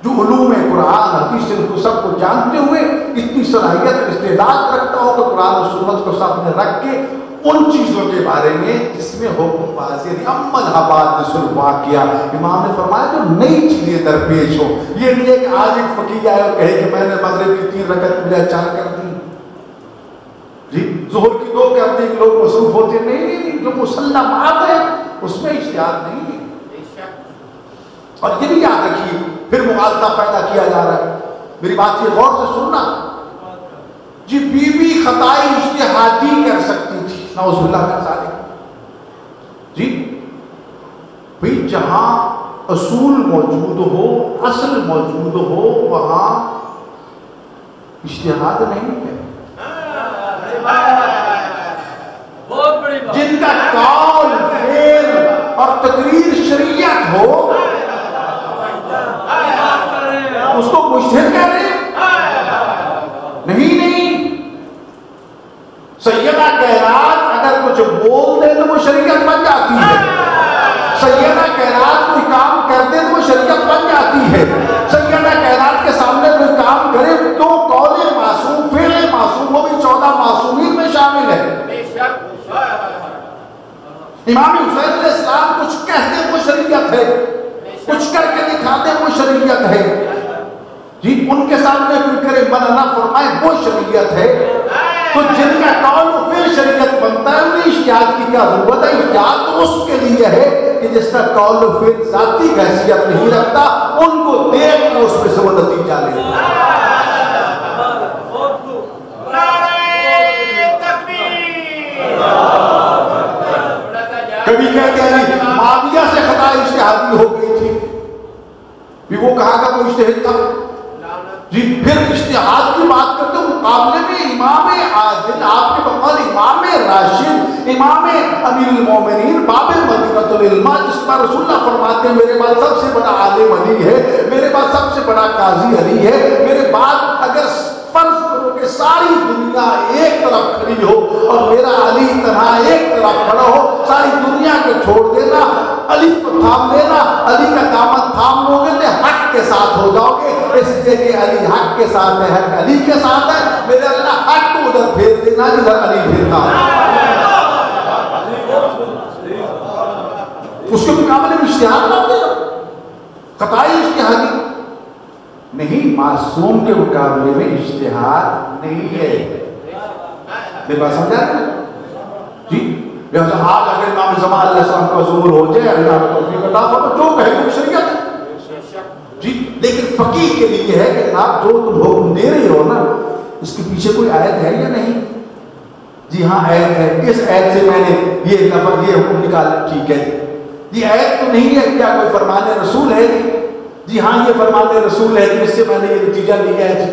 جو علوم قرآن حدیث سے کو سب کو جانتے ہوئے اتنی صلاحیت استعداد رکھتا ہو کہ قرآن و سنت کو سامنے رکھ کے ان چیزوں کے بارے میں جس میں حکم واضح نہیں. امن حوادث الواقعہ, امام نے فرمایا جو نئی چیزیں درپیش ہو. یہ نہیں ہے کہ آج ایک فقیر آئے اور کہے کہ میں نے مغرب کی 3 رکعت مجھے 4 کر دی, جی ظہر کی 2 کر دی, لوگ مصروف ہوتے نہیں. جو مسلمات ہے اس میں اجتہاد نہیں ہے. اور یہ بھی یاد رکھیے, پھر مغالطہ پیدا کیا جا رہا ہے. میری بات یہ غور سے سننا. جی بی بی خطائی اجتہادی کر سکتی تھی, نعوذ باللہ کا ذالک. جی بھئی جہاں اصول موجود ہو, اصل موجود ہو, وہاں اجتہاد نہیں ہے. جن کا قول, فعل اور تقریر شریعت ہو اس کو مجتہد کہہ رہے نہیں. سیدہ کائنات اگر کچھ بول دے تو وہ شریعت بن جاتی ہے. سیدہ کائنات کوئی کام کر دے تو وہ شریعت بن جاتی ہے. سیدہ کائنات کے سامنے کوئی کام کرے تو قول معصوم, فعل معصوم, وہ بھی 14 معصومین میں شامل ہے. امام حسین علیہ السلام کچھ کہتے وہ شریعت ہے, کچھ کر کے دکھاتے وہ شریعت ہے جی. ان کے سامنے کوئی کرے منع نہ فرمائے وہ شریعت ہے. تو جن کا قول و فعل شریعت بنتا ہے انہیں اجتہاد کی کیا ضرورت ہے؟ اجتہاد تو اس کے لیے ہے کہ جس کا قول و فعل ذاتی حیثیت نہیں رکھتا, ان کو دیکھ کر اس میں سے وہ نتیجہ لے. کبھی کہتے ہیں معاویہ سے خطا اجتہادی ہو گئی تھی, بھی وہ کہا کہ وہ اجتہاد تھا جی. پھر اجتہاد کی بات کرتے ہیں مقابلے میں امام عادل, آپ کے بقول امام راشد, امام امیر المومنین, باب مدینۃ العلم, جس پر رسول اللہ فرماتے ہیں میرے بعد سب سے بڑا عالم علی ہے, میرے بعد سب سے بڑا قاضی علی ہے, میرے بعد اگر فرض کرو کہ ساری دنیا ایک طرف کھڑی ہو اور میرا علی تنہا ایک طرف کھڑا ہو, ساری دنیا کو چھوڑ دینا, علی کو تھام لینا, علی کا دامن تھام لو گے تو حق کے ساتھ ہو جاؤ گے. اس لیے کہ علی حق کے ساتھ ہے, حق علی کے ساتھ ہے, میرے اللہ حق کو ادھر پھیر دینا جدھر علی پھیرتا ہے. اس کے مقابلے میں اجتہاد نہ دے, قطعی اجتہادی نہیں. معصوم کے مقابلے میں اجتہاد نہیں ہے. میری بات سمجھا جی. لہذا آج اگر امام زمان علیہ السلام کا ظہور ہو جائے, اللہ توفیق عطا فرمائے, جو کہے وہ شریعت ہے جی. لیکن فقیہ کے لیے ہے کہ جناب جو تم حکم دے رہے ہو نا, اس کے پیچھے کوئی آیت ہے یا نہیں؟ جی ہاں آیت ہے, اس آیت سے میں نے یہ لفظ یہ حکم نکالا, ٹھیک ہے. یہ آیت تو نہیں ہے, کیا کوئی فرمان رسول ہے؟ جی ہاں یہ فرمان رسول ہے, اس سے میں نے یہ نتیجہ لیا ہے.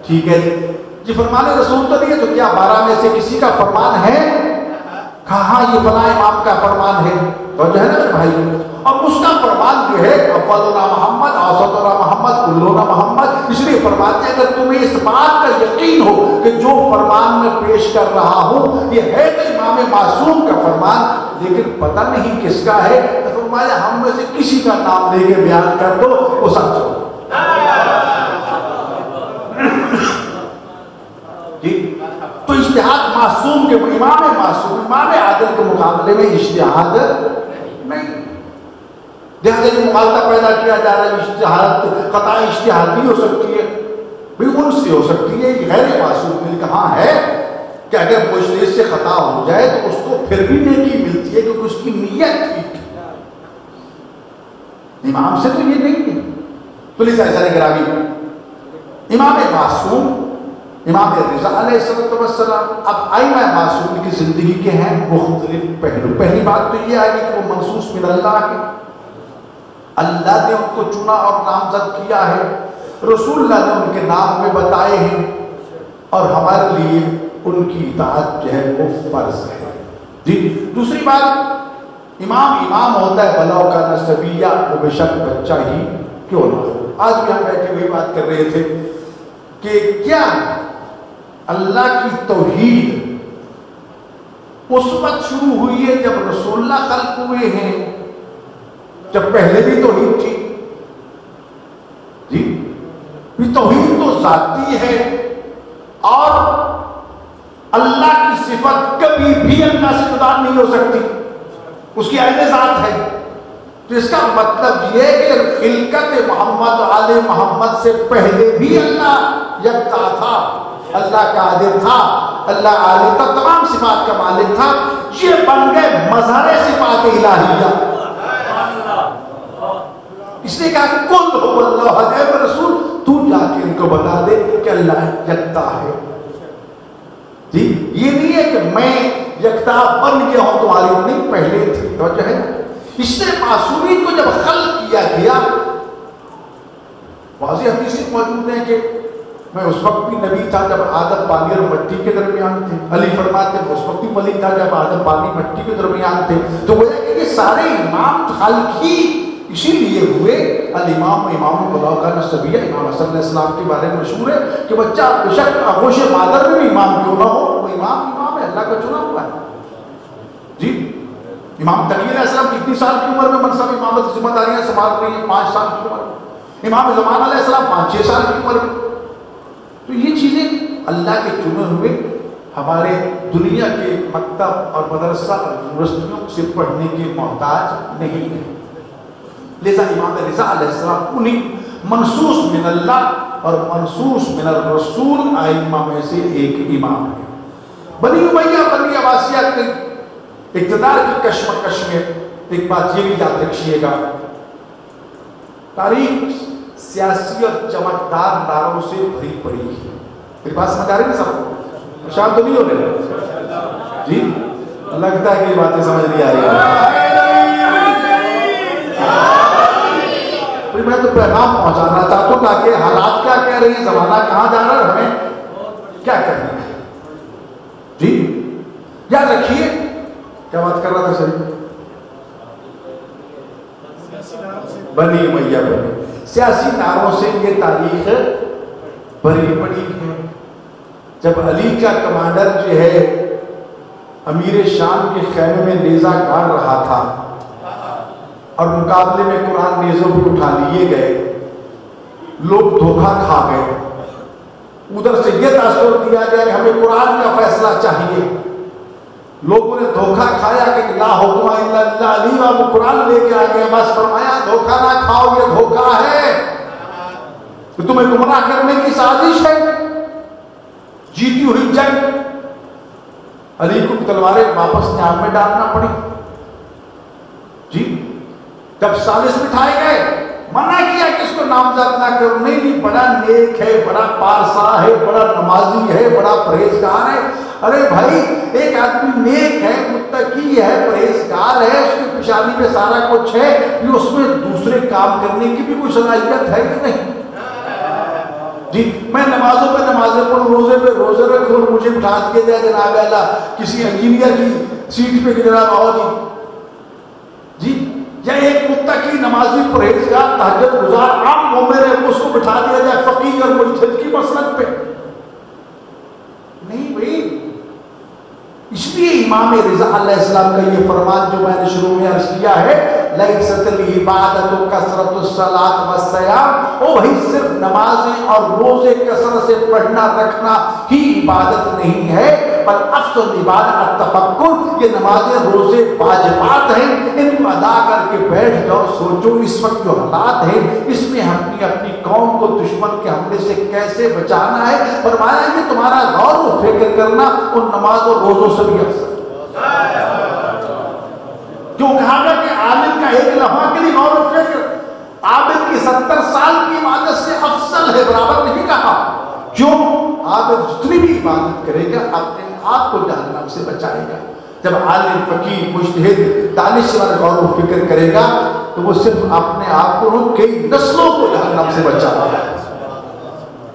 ٹھیک ہے جی فرمان رسول تو نہیں ہے, تو کیا 12 میں سے کسی کا فرمان ہے؟ کہاں یہ فلاں امام کا فرمان ہے, تو جو ہے نا بھائی, اور اس کا فرمان جو ہے اولنا محمد, اوسطنا محمد, کلنا محمد. اس لیے فرماتے ہیں اگر تمہیں اس بات کا یقین ہو کہ جو فرمان میں پیش کر رہا ہوں یہ ہے تو امام معصوم کا فرمان, لیکن پتہ نہیں کس کا ہے, تو فرمایا ہم میں سے کسی کا نام لے کے بیان کر دو, وہ سچ ہو جی. تو اجتہاد معصوم کے, امام معصوم, امام عادل کے مقابلے میں اجتہاد نہیں. لہذا جو مغالطہ پیدا کیا جا رہا ہے, اجتہاد قطعی اجتہاد بھی ہو سکتی ہے, بھی ان سے ہو سکتی ہے, غیر معصوم کے لیے کہاں ہے کہ اگر مجتہد سے خطا ہو جائے تو اس کو پھر بھی نیکی ملتی ہے کیونکہ اس کی نیت ٹھیک ہے. امام سے تو یہ نہیں ہے. تو لہذا ایسا گرامی امام معصوم, امام رضا علیہ السلام. اب ائمہ معصوم کی زندگی کے ہیں مختلف پہلو. پہلی بات تو یہ آئے گی کہ وہ منصوص من اللہ ہے, اللہ نے ان کو چنا اور نامزد کیا ہے, رسول اللہ نے ان کے نام میں بتائے ہیں, اور ہمارے لیے ان کی اطاعت جو ہے وہ فرض ہے جی. دوسری بات, امام ہوتا ہے بلاؤ کا نصبیہ, وہ بے شک بچہ ہی کیوں نہ ہو. آج بھی ہم بیٹھے ہوئی بات کر رہے تھے کہ کیا اللہ کی توحید اس وقت شروع ہوئی ہے جب رسول اللہ خلق ہوئے ہیں, جب پہلے بھی توحید تھی جی. توحید تو ذاتی ہے, اور اللہ کی صفت کبھی بھی اللہ سے جدا نہیں ہو سکتی, اس کی عین ذات ہے. تو اس کا مطلب یہ کہ خلقت محمد آل محمد سے پہلے بھی اللہ یکتا تھا, اللہ قادر تھا, اللہ عالم تھا, تمام صفات کا مالک تھا. یہ بن گئے مظہر صفات الہیہ. اس نے کہا کہ کل ہو اللہ اے رسول, تو جا کے ان کو بتا دے کہ اللہ یکتا ہے جی. یہ نہیں ہے کہ میں یکتا بن گیا ہوں تمہاری, نہیں, پہلے تھے. توجہ ہے. اس طرح معصومین کو جب خلق کیا گیا, واضح حدیثیں موجود ہیں کہ میں اس وقت بھی نبی تھا جب آدم پانی اور مٹی کے درمیان تھے. علی فرماتے ہیں اس وقت بھی ولی تھا جب آدم پانی مٹی کے درمیان تھے. تو وہ کہ یہ سارے امام خلق ہی اسی لیے ہوئے. الامام امام بلاؤ کا نصبیہ, امام حسن علیہ السلام کے بارے میں مشہور ہے کہ بچہ بے شک آغوش مادر میں بھی امام کیوں نہ ہو, وہ امام ہے, اللہ کا چنا ہوا ہے جی. امام تقی علیہ السلام کتنی سال کی عمر میں منصب امامت کی ذمہ داریاں سنبھال رہی ہیں؟ 5 سال کی عمر میں. امام زمان علیہ السلام 5-6 سال کی عمر میں. تو یہ چیزیں اللہ کے چنے ہوئے ہمارے دنیا کے مکتب اور مدرسہ اور یونیورسٹیوں سے پڑھنے کے محتاج نہیں ہے. لہذا امام رضا علیہ السلام انہیں منصوص من اللہ اور منصوص من الرسول ائمہ میں سے ایک امام ہے. بنی امیہ بنی عباسیہ کے اقتدار کی کشمکش میں ایک بات یہ بھی یاد رکھیے گا، تاریخ سیاسی اور چمکدار نعروں سے بھری پڑی ہے. میری بات سمجھ آ رہی ہے سب کو؟ شام تو نہیں ہو رہے جی؟ لگتا ہے کہ یہ باتیں سمجھ نہیں آ رہی ہے. میں تو پیغام پہنچانا چاہتا ہوں تاکہ حالات کیا کہہ رہی ہیں، زمانہ کہاں جا رہا ہے، ہمیں کیا کرنا ہے. جی یاد رکھیے کیا بات کر رہا تھا سر؟ بنی امیہ بنی سیاسی نعروں سے یہ تاریخ بھری پڑی ہے. جب علی کا کمانڈر جو ہے امیر شام کے خیمے میں نیزہ گاڑ رہا تھا اور مقابلے میں قرآن نیزوں پہ اٹھا لیے گئے، لوگ دھوکہ کھا گئے. ادھر سے یہ تاثر دیا گیا کہ ہمیں قرآن کا فیصلہ چاہیے. لوگوں نے دھوکہ کھایا کہ لا حکم الا اللہ علی، وہ قرآن لے کے آ گئے. بس فرمایا دھوکہ نہ کھاؤ، یہ دھوکہ ہے کہ تمہیں گمراہ کرنے کی سازش ہے. جیتی ہوئی جنگ، علی کو تلواریں واپس نیام میں ڈالنا پڑی. جی جب سازش بٹھائے گئے، منع کیا کہ اس کو نامزد نہ کرو. نہیں بڑا نیک ہے، بڑا پارسا ہے، بڑا نمازی ہے، بڑا پرہیزگار ہے. ارے بھائی ایک آدمی نیک ہے، متقی ہے، پرہیزگار ہے، اس کی پیشانی میں سارا کچھ ہے، یہ اس میں دوسرے کام کرنے کی بھی کوئی صلاحیت ہے کہ نہیں؟ جی میں نمازوں پہ نمازیں پڑھوں، روزے پہ روزے رکھوں، مجھے بٹھا دیا جائے جناب اللہ کسی انجینئر کی سیٹ پہ کہ جناب آؤ جی. یا ایک متقی نمازی پرہیزگار تہجد گزار عام مومن ہے، اس کو بٹھا دیا جائے فقیہ اور مجتہد کی مسلک پہ؟ نہیں بھائی. اس لیے امام رضا علیہ السلام کا یہ فرمان جو میں نے شروع میں عرض کیا ہے، لیست العبادۃ کثرۃ الصلاۃ والصیام، او بھائی صرف نمازیں اور روزے کثرت سے پڑھنا رکھنا ہی عبادت نہیں ہے، بل افضل عبادت التفکر. یہ نمازیں روزے واجبات ہیں، ان کو ادا کر کے بیٹھ جاؤ، سوچو اس وقت جو حالات ہیں اس میں ہم اپنی قوم کو دشمن کے حملے سے کیسے بچانا ہے. فرمایا کہ تمہارا غور و فکر کرنا ان نماز اور روزوں سے بھی افضل. جو کہا گیا کہ عابد کا ایک لمحہ کے لیے غور و فکر عابد کی 70 سال کی عبادت سے افضل ہے، برابر نہیں کہا. جو عابد جتنی بھی عبادت کرے گا اپنے آپ کو جہنم سے بچائے گا. جب عالم فقیہ مجتہد دانشور غور و فکر کرے گا تو وہ صرف اپنے آپ کو نہیں کئی نسلوں کو جہنم سے بچائے گا.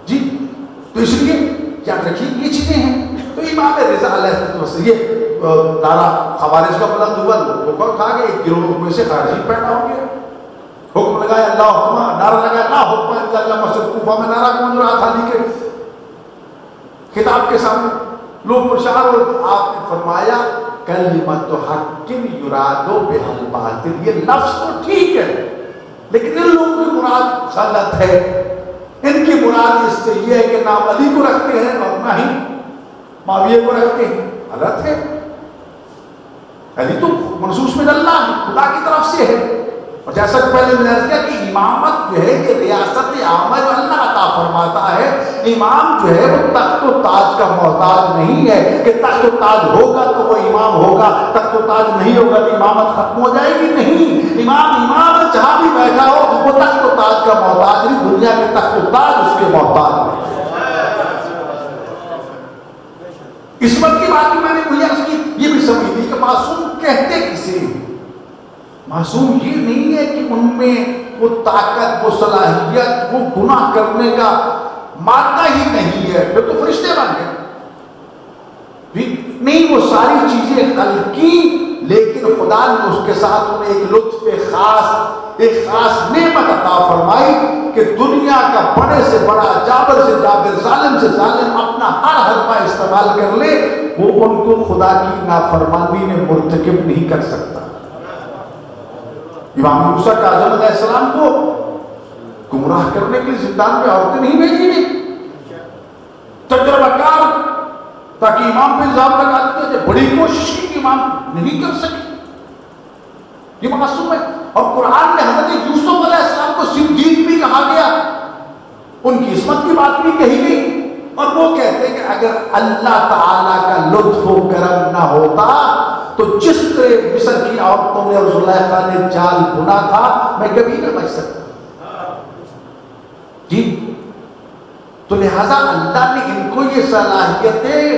جی تو اس لیے یاد رکھیے یہ چیزیں ہیں. تو امام رضا علیہ السلام یہ نعرہ خوارج کا بلند ہوا، لوگوں کو کھا گئے، ایک گروہ میں سے خارجی پیدا ہو گیا. حکم لگایا اللہ حکم، نعرہ لگایا لا حکم الا اللہ. مسجد کوفہ میں نعرہ گونج رہا تھا علی کے خطاب کے سامنے، لوگ پریشان ہوئے. آپ نے فرمایا کلمۃ حق یراد بها الباطل. یہ لفظ تو ٹھیک ہے لیکن ان لوگوں کی مراد غلط ہے. ان کی مراد اس سے یہ ہے کہ نام علی کو رکھتے ہیں اور نہ ہی معاویہ کو رکھتے ہیں. غلط ہے. علی تو منصوص من اللہ ہے، خدا کی طرف سے ہے. اور جیسا کہ پہلے میں نے کہا کہ امامت جو ہے یہ ریاست عامہ جو اللہ عطا فرماتا ہے. امام جو ہے وہ تخت و تاج کا محتاج نہیں ہے کہ تخت و تاج ہوگا تو وہ امام ہوگا، تخت و تاج نہیں ہوگا تو امامت ختم ہو جائے گی. نہیں، امام جہاں بھی بیٹھا ہو وہ تخت و تاج کا محتاج نہیں، دنیا کے تخت و تاج اس کے محتاج ہے. عصمت کی بات میں نے وہی عرض کی، یہ بھی سمجھ لی کہ معصوم کہتے کسے. معصوم یہ نہیں ہے کہ ان میں وہ طاقت، وہ صلاحیت، وہ گناہ کرنے کا مادہ ہی نہیں ہے، پھر تو فرشتے بن گئے. نہیں، وہ ساری چیزیں خلقی، لیکن خدا نے اس کے ساتھ انہیں ایک لطف خاص، ایک خاص نعمت عطا فرمائی کہ دنیا کا بڑے سے بڑا، جابر سے جابر، ظالم سے ظالم اپنا ہر حربہ استعمال کر لے، وہ ان کو خدا کی نافرمانی میں مرتکب نہیں کر سکتا. امام موسیٰ کاظم علیہ السلام کو گمراہ کرنے کے لیے زندان میں عورتیں نہیں بھیجی گئی. تجربہ کار تاکہ امام پہ الزام لگا دیا جائے. بڑی کوشش کی کہ امام نہیں کر سکے. یہ معصوم ہے. اور قرآن میں حضرت یوسف علیہ السلام کو صدیق بھی کہا گیا, ان کی عصمت کی بات بھی کہی گئی. اور وہ کہتے ہیں کہ اگر اللہ تعالیٰ کا لطف و کرم نہ ہوتا تو جس طرح مصر کی عورتوں نے اور زلیخا نے جال بنا تھا میں کبھی نہ بچ سکتا. جی تو لہذا اللہ نے ان کو یہ صلاحیتیں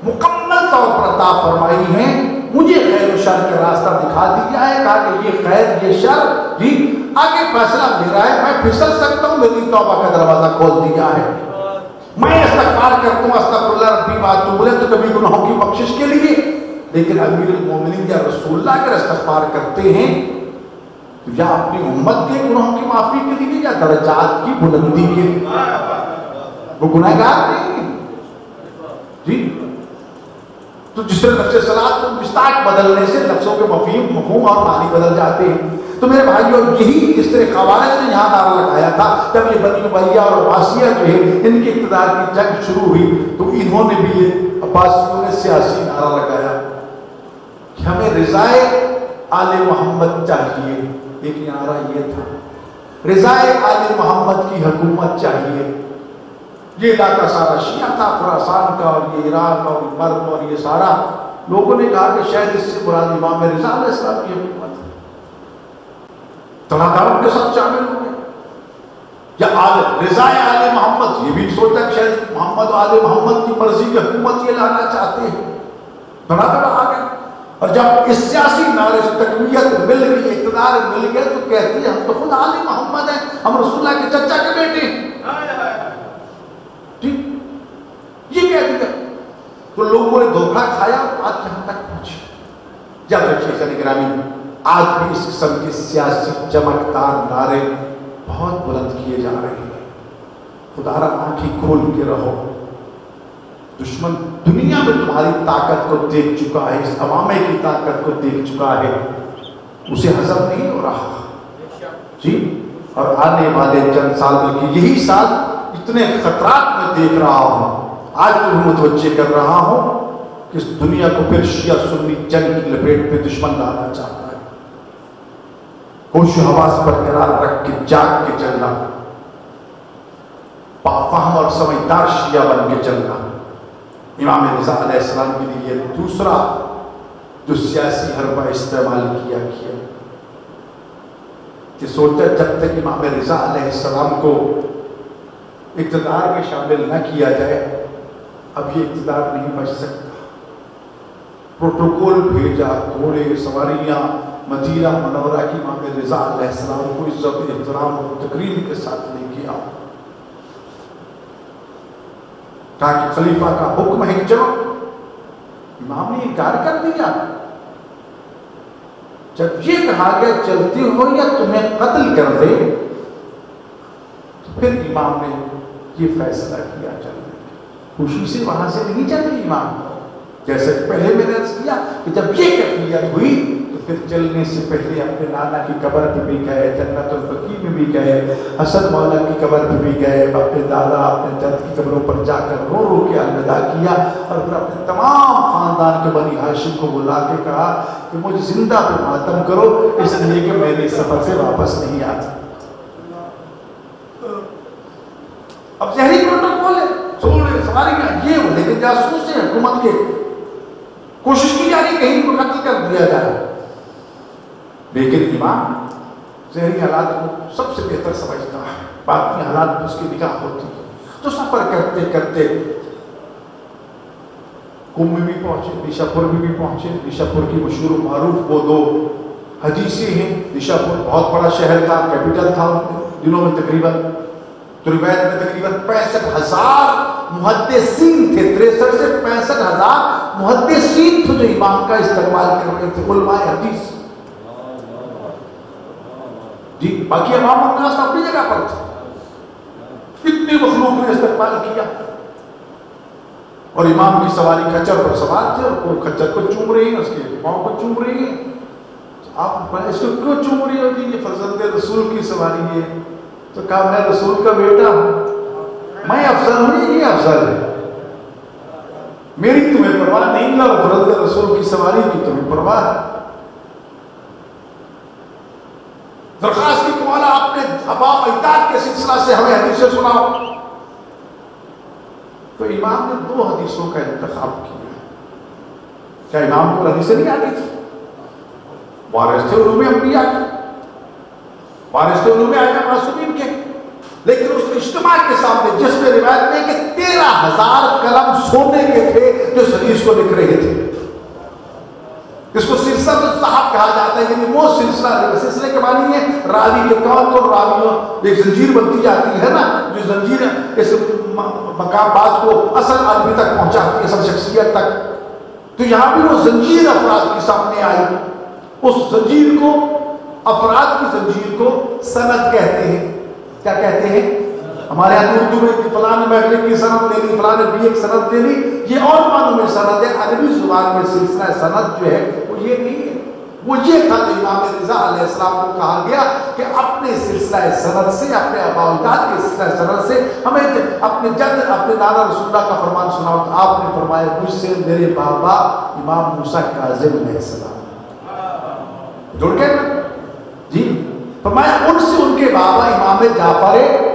مکمل طور پر عطا فرمائی ہیں. مجھے خیر و شر کا راستہ دکھا دیا ہے, کہا کہ یہ خیر یہ شر, جی آگے فیصلہ میرا ہے, میں پھسل سکتا ہوں, میری توبہ کا دروازہ کھول دیا ہے. میں استغفار کرتا ہوں, استغفر اللہ ربی واتوب الیہ, تو کبھی گناہوں کی بخشش کے لیے. لیکن امیر المومنین یا رسول اللہ اگر استغفار کرتے ہیں تو یا اپنی امت کے گناہوں کی معافی کے لیے یا درجات کی بلندی کے لیے. وہ گناہگار نہیں ہیں. جی تو جس طرح لفظ صلاۃ کو مستاق بدلنے سے لفظوں کے مفہوم اور معنی بدل جاتے ہیں. تو میرے بھائیوں یہی اس طرح خوارج نے یہاں نعرہ لگایا تھا جب یہ بنی امیہ اور عباسیہ جو ہے ان کے اقتدار کی جنگ شروع ہوئی, تو انہوں نے بھی یہ عباسیوں نے سیاسی نعرہ لگایا کہ ہمیں رضائے آل محمد چاہیے. ایک نعرہ یہ تھا, رضائے آل محمد کی حکومت چاہیے. یہ علاقہ سارا شیعہ تھا, خراسان کا, اور یہ عراق اور مرد اور یہ سارا. لوگوں نے کہا کہ شاید اس سے مراد امام رضا علیہ السلام کی حکومت ہے. تنازعات کے ساتھ شامل ہو گئے. یا رضائے آل محمد, یہ بھی سوچا کہ شاید محمد آل محمد کی مرضی کی حکومت یہ لانا چاہتے ہیں. تنازع آ گئے. اور جب اس سیاسی نعرے سے تقویت مل گئی, اقتدار مل گئے, تو کہتے ہیں ہم تو خود آل محمد ہیں, ہم رسول اللہ کے چچا کے بیٹے ہیں. ٹھیک یہ کہہ دیا. تو لوگوں نے دھوکہ کھایا, آج یہاں تک پہنچے. جب رکھیے گرامی, آج بھی اس قسم کے سیاسی چمکدار نعرے بہت بلند کیے جا رہے ہیں. خدا را آنکھیں کھول کے رہو. دشمن دنیا میں تمہاری طاقت کو دیکھ چکا ہے, اس عوامے کی طاقت کو دیکھ چکا ہے, اسے ہضم نہیں ہو رہا. جی اور آنے والے چند سال, بلکہ یہی سال اتنے خطرات میں دیکھ رہا ہوں. آج تو متوجہ کر رہا ہوں کہ اس دنیا کو پھر شیعہ سنی جنگ کی لپیٹ پہ دشمن لانا چاہتا ہے. ہوش و حواس برقرار رکھ کے جاگ کے چلنا, فہم اور سمجھدار شیعہ بن کے چلنا. امام رضا علیہ السلام کے لیے دوسرا جو سیاسی حربہ استعمال کیا کہ سوچا جب تک امام رضا علیہ السلام کو اقتدار میں شامل نہ کیا جائے اب یہ اقتدار نہیں بچ سکتا. پروٹوکول بھیجا, گھوڑے سواریاں مدینہ منورہ کی امام رضا علیہ السلام کو عزت احترام اور تقریم کے ساتھ لے کے آؤ, تاکہ خلیفہ کا حکم ہے چلو. امام نے انکار کر دیا. جب یہ کہا گیا چلتے ہو یا تمہیں قتل کر دے, تو پھر امام نے یہ فیصلہ کیا چلنے. خوشی سے وہاں سے نہیں چلے امام, جیسے پہلے میں نے عرض کیا کہ جب یہ کیفیت ہوئی تو پھر چلنے سے پہلے اپنے نانا کی قبر پہ بھی گئے, جنت البقیع میں بھی گئے, حسن مولا کی قبر پہ بھی گئے, اپنے دادا اپنے جد کی قبروں پر جا کر رو رو کے الوداع کیا, اور پھر اپنے تمام خاندان کے بنی ہاشم کو بلا کے کہا کہ مجھے زندہ پہ ماتم کرو, اس لیے کہ میں اس سفر سے واپس نہیں آتا. اب ظہری پروٹوکول ہے, چھوڑے سواریاں یہ ہو, لیکن جاسوس ہیں حکومت کے, کوشش کی جا رہی کہیں کو قتل کر دیا جائے. لیکن امام ظہری حالات کو سب سے بہتر سمجھتا ہے, باقی حالات اس کی نگاہ ہوتی ہے. تو سفر کرتے کرتے قم میں بھی پہنچے, نیشا پور میں بھی پہنچے. نیشا پور کی مشہور و معروف وہ دو حدیثیں ہیں. نیشا پور بہت بڑا شہر تھا, کیپٹل تھا دنوں میں تقریباً, تو روایت میں تقریباً 65,000 محدثین تھے. 63 سے 65,000 محدثین تھے جو امام کا استقبال کر رہے تھے, علماء حدیث. جی باقی عوام الناس اپنی جگہ پر تھے. اتنی مخلوق نے استقبال کیا, اور امام کی سواری کچر پر سوار تھے, اور وہ کچر کو چوم رہی ہیں, اس کے پاؤں کو چوم رہی ہیں. آپ اس کو کیوں چوم رہی ہوگی, یہ فرزند رسول کی سواری ہے. تو کہا میں رسول کا بیٹا ہوں, میں افضل ہوں, یہ افضل ہے. میری تمہیں پرواہ نہیں اور فرد رسول کی سواری کی تمہیں پرواہ ہے. درخواست کی مولا اپنے آباء و اجداد کے سلسلہ سے ہمیں حدیثیں سناؤ. تو امام نے 2 حدیثوں کا انتخاب کیا. کیا امام کو حدیثیں نہیں آتی تھی؟ وارث تھے علوم انبیاء کے، وارث تھے علوم ائمہ معصومین کے. لیکن اس اجتماع کے سامنے جس میں روایت میں کہ 13,000 قلم سونے کے تھے جو اس حدیث کو لکھ رہے تھے. اس کو سلسلہ الصحاب کہا جاتا ہے، یعنی وہ سلسلے کے معنی ہے راوی کے طور پر راویوں ایک زنجیر بنتی جاتی ہے نا، جو زنجیر اس مقام بات کو اصل آدمی تک پہنچاتی ہے، اصل شخصیت تک. تو یہاں بھی وہ زنجیر افراد کے سامنے آئی. اس زنجیر کو، افراد کی زنجیر کو سند کہتے ہیں. کیا کہتے ہیں؟ ہمارے یہاں اردو میں فلاں نے میٹرک کی سند لے لی، فلاں نے BA کی سند لے لی، یہ اور معنوں میں سند ہے. عربی زبان میں سلسلہ سند جو ہے وہ یہ نہیں ہے. وہ یہ تھا جو امام رضا علیہ السلام کو کہا گیا کہ اپنے سلسلہ سند سے، اپنے آباء و اجداد کے سلسلہ سند سے ہمیں اپنے جد، اپنے نانا رسول اللہ کا فرمان سناؤ. تو آپ نے فرمایا مجھ سے میرے بابا امام موسیٰ کاظم علیہ السلام. جڑ گئے جی. فرمایا ان سے ان کے بابا امام جعفر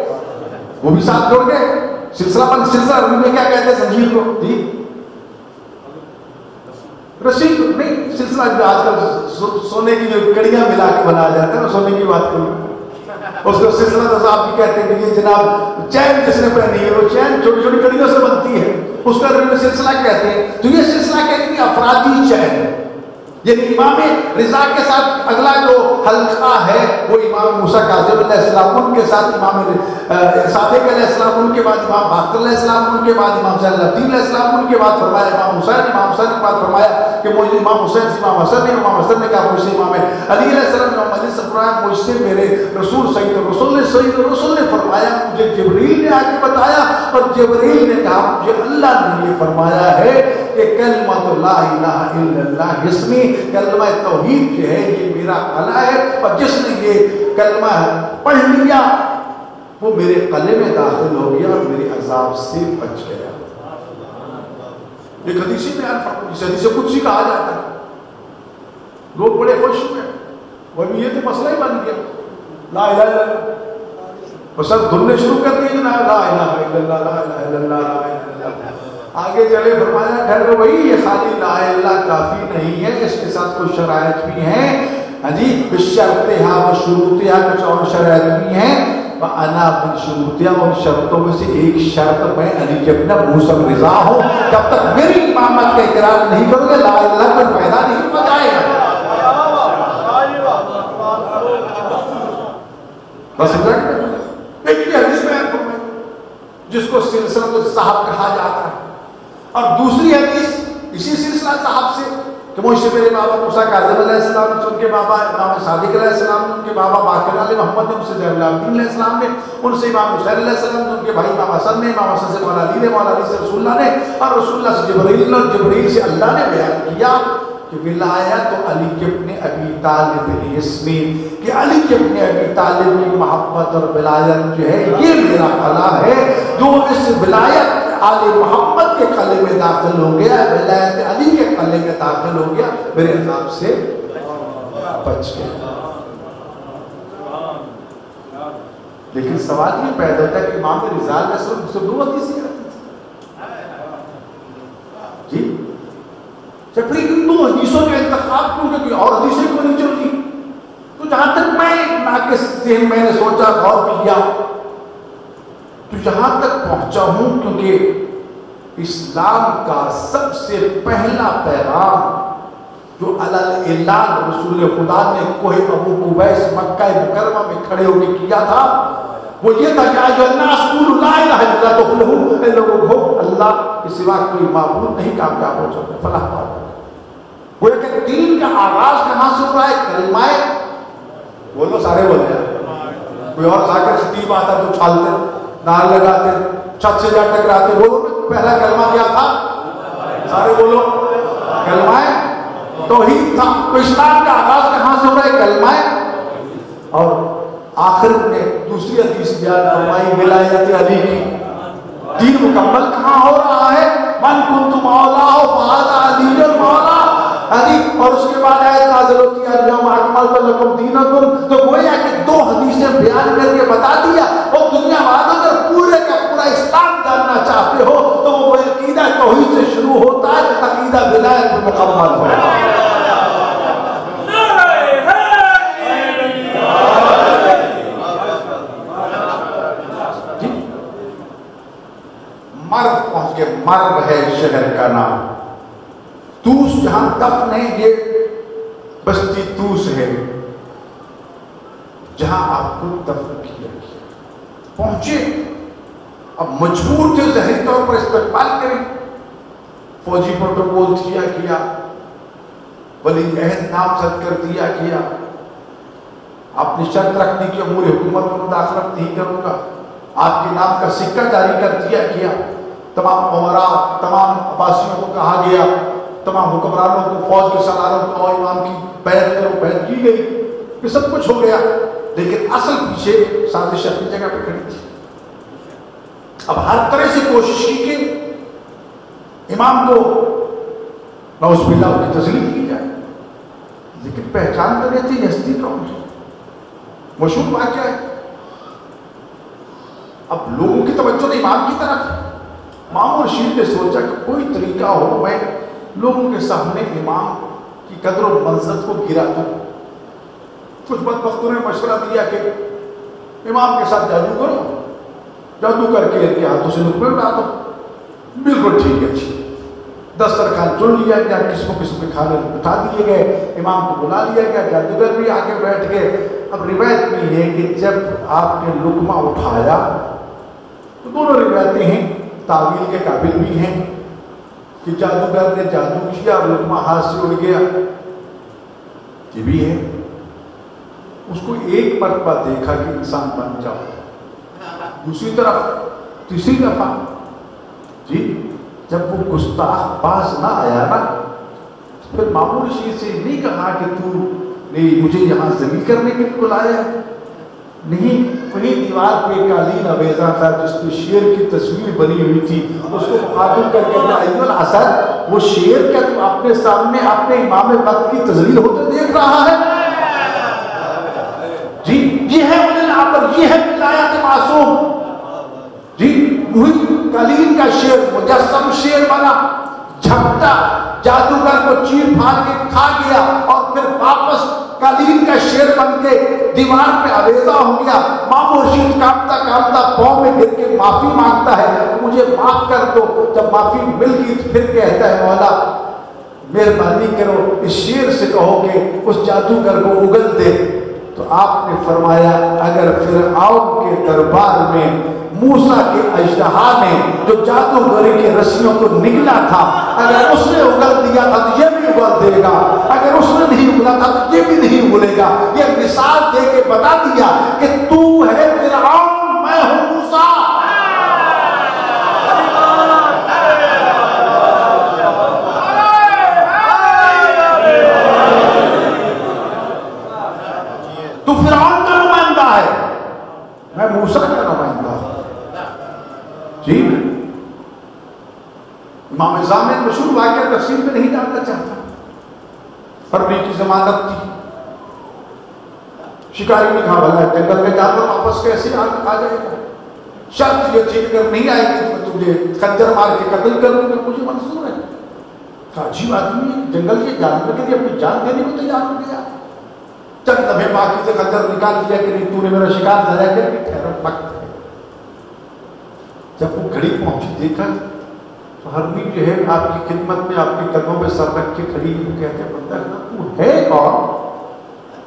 وہ بھی ساتھ جڑ گئے. سلسلہ پر سلسلہ عربی میں کیا کہتے ہیں زنجیر کو؟ جی رسید نہیں، سلسلہ جو آج کل سونے کی جو کڑیاں ملا کے بنایا جاتا ہے نا، سونے کی بات کروں اس کو سلسلہ تو آپ بھی کہتے ہیں کہ یہ جناب چین جس نے پہنی ہے وہ چین چھوٹی چھوٹی کڑیوں سے بنتی ہے، اس کا عربی میں سلسلہ کہتے ہیں. تو یہ سلسلہ کہتے ہیں افرادی چین. یعنی امام رضا کے ساتھ اگلا جو حلقہ ہے وہ امام موسیٰ کاظم علیہ السلام، ان کے ساتھ امام صادق علیہ السلام، ان کے بعد امام باقر علیہ السلام، ان کے بعد امام زین العابدین علیہ السلام، ان کے بعد فرمایا امام حسین. امام حسین کے بعد فرمایا کہ مجھے امام حسین سے امام حسن نے، امام حسن نے کہا مجھ سے امام علی علیہ السلام، امام علی سے فرمایا مجھ سے میرے رسول سید الرسول نے، سید الرسول نے فرمایا مجھے جبریل نے آ کے بتایا، اور جبریل نے کہا مجھے اللہ نے یہ فرمایا ہے کہ کلمۃ لا الہ الا اللہ اسمی، کلمہ توحید جو ہے یہ میرا قلعہ ہے، اور جس نے یہ کلمہ پڑھ لیا وہ میرے قلعے میں داخل ہو گیا اور میرے عذاب سے بچ گیا. ایک حدیثی بیان فرمایا، جس حدیث قدسی کہا جاتا ہے. لوگ بڑے خوش ہوئے، وہ بھی یہ تو مسئلہ ہی بن گیا لا الہ الا اللہ. بس اب دھننے شروع کر دیے نا لا الہ الا اللہ، لا الہ الا اللہ، لا الہ الا اللہ. آگے چلے فرمایا ٹھہرو بھائی، یہ خالی لا الہ الا اللہ کافی نہیں ہے، اس کے ساتھ کچھ شرائط بھی ہیں. ہاں جی، بشرطہا و شروطہا، کچھ اور شرائط بھی ہیں. وَأَنَا مِن شُرُوطِهَا، اور شرطوں میں سے ایک شرط میں علی ابن موسیٰ رضا ہوں. جب تک میری امامت کا اقرار نہیں کرو گے لا الہ الا اللہ کو پیدا نہیں ہو جائے گا. بس ایک یہ حدیث میں جس کو سلسلہ الصحاب کہا جاتا ہے، اور دوسری حدیث اسی سلسلہ صحاب سے کہ مجھ سے میرے بابا موسیٰ کاظم علیہ السلام نے، ان کے بابا امام صادق علیہ السلام نے، ان کے بابا باقر علیہ محمد نے، ان سے زین العابدین علیہ السلام نے، ان سے امام حسین علیہ السلام نے، ان کے بھائی امام حسن نے، امام حسن سے مولا علی نے، مولا علی سے رسول اللہ نے، اور رسول اللہ سے جبرائیل نے، اور جبرائیل سے اللہ نے بیان کیا کہ ولایت علی ابن ابی طالب اسمی، کہ علی ابن ابی طالب کی محبت اور ولایت جو ہے یہ میرا قلعہ ہے. جو اس ولایت آل محمد کے قلعے میں داخل ہو گیا، ولایت علی کے قلعے میں داخل ہو گیا، میرے عذاب سے بچ گیا. لیکن سوال یہ پیدا ہوتا ہے کہ امام رضا علیہ السلام سے دو حدیثیں آتی تھی جی، جب ان دو حدیثوں کے انتخاب کیوں کہ اور حدیثیں کیوں نہیں چلتی؟ تو جہاں تک میں ناقص ذہن میں نے سوچا، غور کیا، تو جہاں تک پہنچا ہوں کیونکہ اسلام کا سب سے پہلا پیغام جو اعلان رسول خدا نے کوہ ابو قبیس مکہ مکرمہ میں کھڑے ہو کے کیا تھا، وہ یہ تھا کہ جو الناس قولوا لا الہ الا اللہ تفلحوا، اے لوگوں کو اللہ کے سوا کوئی معبود نہیں کامیاب ہو جاتے، فلاح پاتے. وہ کہ دین کا آغاز کہاں سے ہوا ہے؟ کلمہ، بولو سارے بولتے ہیں. کوئی اور ذاکر خطیب آتا تو چھالتے، نعرہ لگاتے، چھت سے جا ٹکراتے. بولو پہلا کلمہ کیا تھا؟ سارے بولو کلمہ توحید تھا. تو اسلام کا آغاز کہاں سے ہو رہا ہے؟ کلمہ. اور آخر میں دوسری حدیث بیان فرمائی ولایت علی کی. دین مکمل کہاں ہو رہا ہے؟ من کنت مولا فہذا علی المولا، اور اس کے بعد آیت نازل ہوتی ہے اليوم اکملت لکم دینکم، تو گویا کہ دو حدیثیں بیان کر کے بتا دیا، اور دنیا والوں اگر پورے کا پورا اسلام جاننا چاہتے ہو تو وہ عقیدہ توحید سے شروع ہوتا ہے، عقیدہ ولایت پر مکمل ہوتا ہے۔ مرو پہنچ کے، مرو ہے شہر کا نام، توس جہاں دفن ہے، یہ بستی توس ہے جہاں آپ کو دفن کیا گیا۔ پہنچے، اب مجبور تھے ظاہری طور پر استقبال کریں، فوجی پروٹوکول کیا، ولی عہد نامزد کر دیا گیا، اپنی شرط رکھ دی کہ امور حکومت میں مداخلت نہیں کروں گا، آپ کے نام کا سکہ جاری کر دیا گیا، تمام عمراء، تمام عباسیوں کو کہا گیا، تمام حکمرانوں کو، فوج کے سالاروں کو، اور امام کی بیعت کرو، بیعت کی گئی، یہ سب کچھ ہو گیا، لیکن اصل پیچھے سازش اپنی جگہ پہ کھڑی تھی۔ اب ہر طرح سے کوشش کی کہ امام کو نعوذ باللہ کی تذلیل کی جائے، لیکن پہچان کر رہے تھے ہستی کون ہے، مشہور واقعہ ہے۔ اب لوگوں کی توجہ نے امام کی طرف، مامور رشید نے سوچا کہ کوئی طریقہ ہو میں لوگوں کے سامنے امام کی قدر و منزلت کو گرا دوں۔ کچھ بدبختوں نے مشورہ دیا کہ امام کے ساتھ جادو کرو، جادو کر کے ان کے ہاتھوں سے لقمے اٹھا دو۔ بالکل ٹھیک ہے جی، دسترخوان چن لیا گیا، قسم قسم کے کھانے اٹھا دیے گئے، امام کو بلا لیا گیا، جادوگر بھی آگے بیٹھ گئے۔ اب روایت بھی ہے کہ جب آپ نے لقمہ اٹھایا تو دونوں روایتیں ہیں، تعویل کے قابل بھی ہیں کہ جادوگر نے جادو کیا اور لقمہ ہاتھ سے اڑ گیا، یہ بھی ہے۔ اس کو ایک مرتبہ دیکھا کہ انسان بن جاؤ، دوسری طرف تیسری دفعہ جی جب وہ گستاخ باز نہ آیا نا، پھر مامور رشید سے نہیں کہا کہ تو نے مجھے یہاں ذلیل کرنے کے لیے بلایا ہے، نہیں، وہی دیوار پہ قالین آویزاں تھا جس پہ شیر کی تصویر بنی ہوئی تھی، اس کو مخاطب کر کے کہا ایھا الاسد، وہ شیر کیا تم اپنے سامنے اپنے امام وقت کی تذلیل ہوتے دیکھ رہا ہے؟ جی یہ ہے ولی، یہ ہے ولایت معصوم۔ جی وہی قالین کا شیر مجسم شیر بنا، جھپٹا، جادوگر کو چیر پھاڑ کے کھا گیا، اور پھر واپس قالین کا شیر بن کے دیوار پہ آویزہ ہو گیا۔ مامور رشید کانپتا کانپتا پاؤں میں گر کے معافی مانگتا ہے، مجھے معاف کر دو۔ جب معافی مل گئی تو پھر کہتا ہے مولا مہربانی کرو اس شیر سے کہو کہ اس جادوگر کو اگل دے۔ تو آپ نے فرمایا اگر فرعون کے دربار میں موسیٰ کے اژدہا نے جو جادوگری کے رسیوں کو نگلا تھا، اگر اس نے اگل دیا تھا تو یہ بھی اگل دے گا، اگر اس نے نہیں اگلا تھا تو یہ بھی نہیں اگلے گا۔ یہ مثال دے کے بتا دیا کہ تو ہے فرعون، میں ہوں موسیٰ۔ تو فرعون کا نمائندہ ہے، میں موسیٰ کا نمائندہ ہوں۔ جی امام ضامن مشہور واقعہ تفصیل میں نہیں جاننا چاہتا، فروری کی ضمانت تھی، شکاری نے کہا بھلا جنگل میں جانور واپس کیسے آ جائے گا، شرط یہ تھی اگر نہیں آئے گی تو تجھے خنجر مار کے قتل کر دوں گا، مجھے منظور ہے۔ کہا عجیب آدمی ہے، جنگل کے جانور کے لیے اپنی جان دینے کو تیار ہو گیا۔ چند لمحے باقی سے خنجر نکال دیا کہ نہیں تو نے میرا شکار ضائع کر کے ٹھہرو وقت ہے۔ جب وہ گھڑی پہنچی دیکھا تو ہرمی جو ہے آپ کی خدمت میں آپ کے قدموں پہ سر رکھ کے کھڑی ہے، کہتے ہیں بندہ تو ہے کون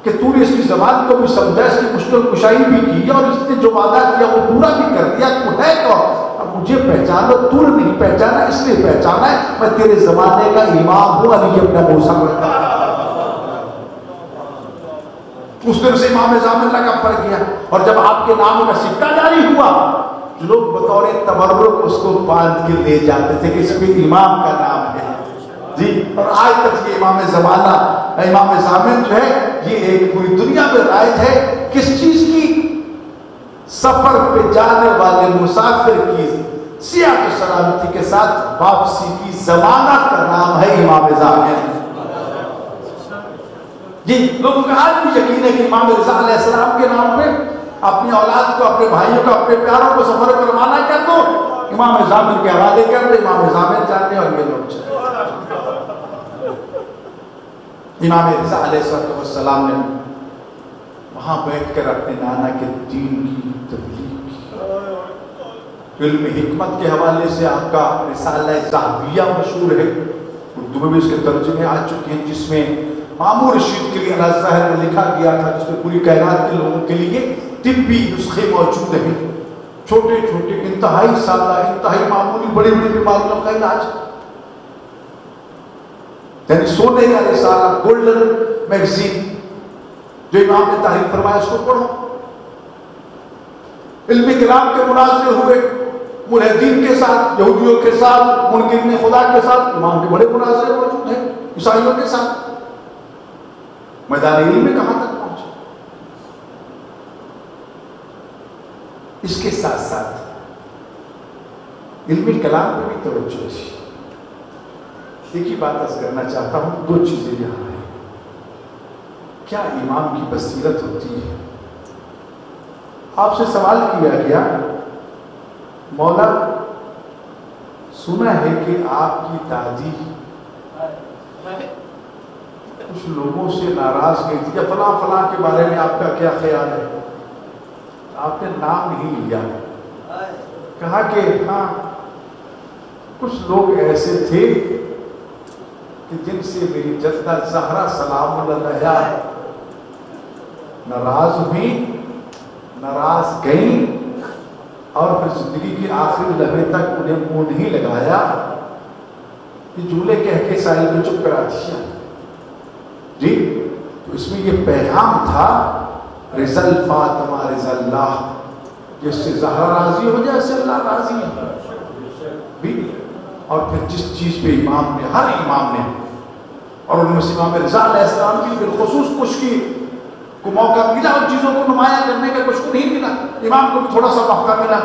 کہ تو نے اس کی زبان کو بھی سمجھا، اس کی مشکل کشائی بھی کی اور اس نے جو وعدہ کیا وہ پورا بھی کر دیا، تو ہے کون؟ اب مجھے پہچانو، تو نے نہیں پہچانا اس لیے پہچانا ہے میں تیرے زمانے کا امام ہوں، علی ابن موسیٰ کو۔ اس دن سے امام ضامن کا پڑ گیا، اور جب آپ کے نام کا سکہ جاری ہوا لوگ بطور تبرک اس کو باندھ کے لے جاتے تھے کہ اس پہ امام کا نام ہے جی۔ اور آج تک یہ امام زمانہ، امام ضامن جو ہے یہ ایک پوری دنیا میں رائج ہے۔ کس چیز کی؟ سفر پہ جانے والے مسافر کی صحت و سلامتی کے ساتھ واپسی کی ضمانت کا نام ہے امام ضامن۔ جی لوگوں کا آج بھی یقین ہے کہ امام رضا علیہ السلام کے نام پہ اپنی اولاد کو، اپنے بھائیوں کو، اپنے پیاروں کو سفر پر روانہ کر دو، امام ضامن کے حوالے کر دو، امام ضامن جانتے اور یہ لوگ چلے۔ امام رضا علیہ السلام نے وہاں بیٹھ کر اپنے نانا کے دین کی تبلیغ کی۔ علم حکمت کے حوالے سے آپ کا رسالہ ذہبیہ مشہور ہے، اردو میں بھی اس کے ترجمے آ چکے ہیں، جس میں مامور رشید کے لیے اللہ ظاہر میں لکھا گیا تھا، جس میں پوری کائنات کے لوگوں کے لیے طبی نسخے موجود ہیں، چھوٹے چھوٹے انتہائی سادہ، انتہائی معمولی بڑی بڑی بیماریوں کا علاج، یعنی سونے کا رسالہ، گولڈن میگزین جو امام نے تحریر فرمایا، اس کو پڑھو۔ علم کلام کے مناظرے ہوئے ملحدین کے ساتھ، یہودیوں کے ساتھ، منکرین خدا کے ساتھ، امام کے بڑے مناظرے موجود ہیں عیسائیوں کے ساتھ۔ میدان علم میں کہاں تک پہنچے؟ اس کے ساتھ ساتھ علم کلام پہ بھی توجہ تھی۔ ایک ہی بات عرض کرنا چاہتا ہوں، دو چیزیں یہاں ہیں۔ کیا امام کی بصیرت ہوتی ہے؟ آپ سے سوال کیا گیا، مولا سنا ہے کہ آپ کی دادی کچھ لوگوں سے ناراض گئی تھی، یا فلاں فلاں کے بارے میں آپ کا کیا خیال ہے؟ آپ نے نام نہیں لیا، کہا کہ ہاں کچھ لوگ ایسے تھے کہ جن سے میری جدہ زہرا سلام علیہا ناراض ہوئی، ناراض گئیں، اور پھر زندگی کی آخری لمحے تک انہیں منہ نہیں لگایا کہ جملے کہہ کے سائل کو چپ کرا دیا۔ جی تو اس میں یہ پیغام تھا، رضا الفاطمہ رضا اللہ، جس سے زہرا راضی ہو جائے، اس سے اللہ راضی ہے بھی۔ اور پھر جس چیز پہ امام نے، ہر امام نے، اور ان میں سے امام رضا علیہ السلام کی بالخصوص کچھ کی کو موقع ملا ان چیزوں کو نمایاں کرنے کا، کچھ کو نہیں ملا، امام کو بھی تھوڑا سا موقع ملا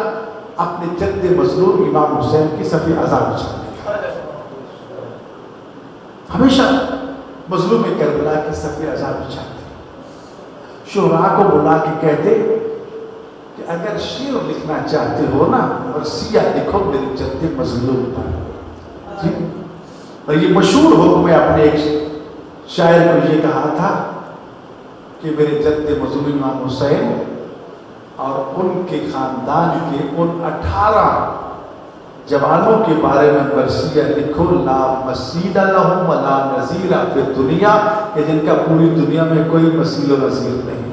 اپنے جد مظلوم امام حسین کی صف عزا بچھانے کا۔ ہمیشہ مظلوم کربلا کی صف عزا بچھاتے، شعراء کو بلا کے کہتے کہ اگر شعر لکھنا چاہتے ہو نا، مرثیہ لکھو میرے جد مظلوم پر۔ جی اور یہ مشہور حکم ہے، اپنے ایک شاعر کو یہ کہا تھا کہ میرے جد مظلوم امام حسین اور ان کے خاندان کے ان 18 جوانوں کے بارے میں مرثیہ لکھو، لا مثیل لہم ولا نظیر فی الدنیا، کہ جن کا پوری دنیا میں کوئی مثیل و نظیر نہیں۔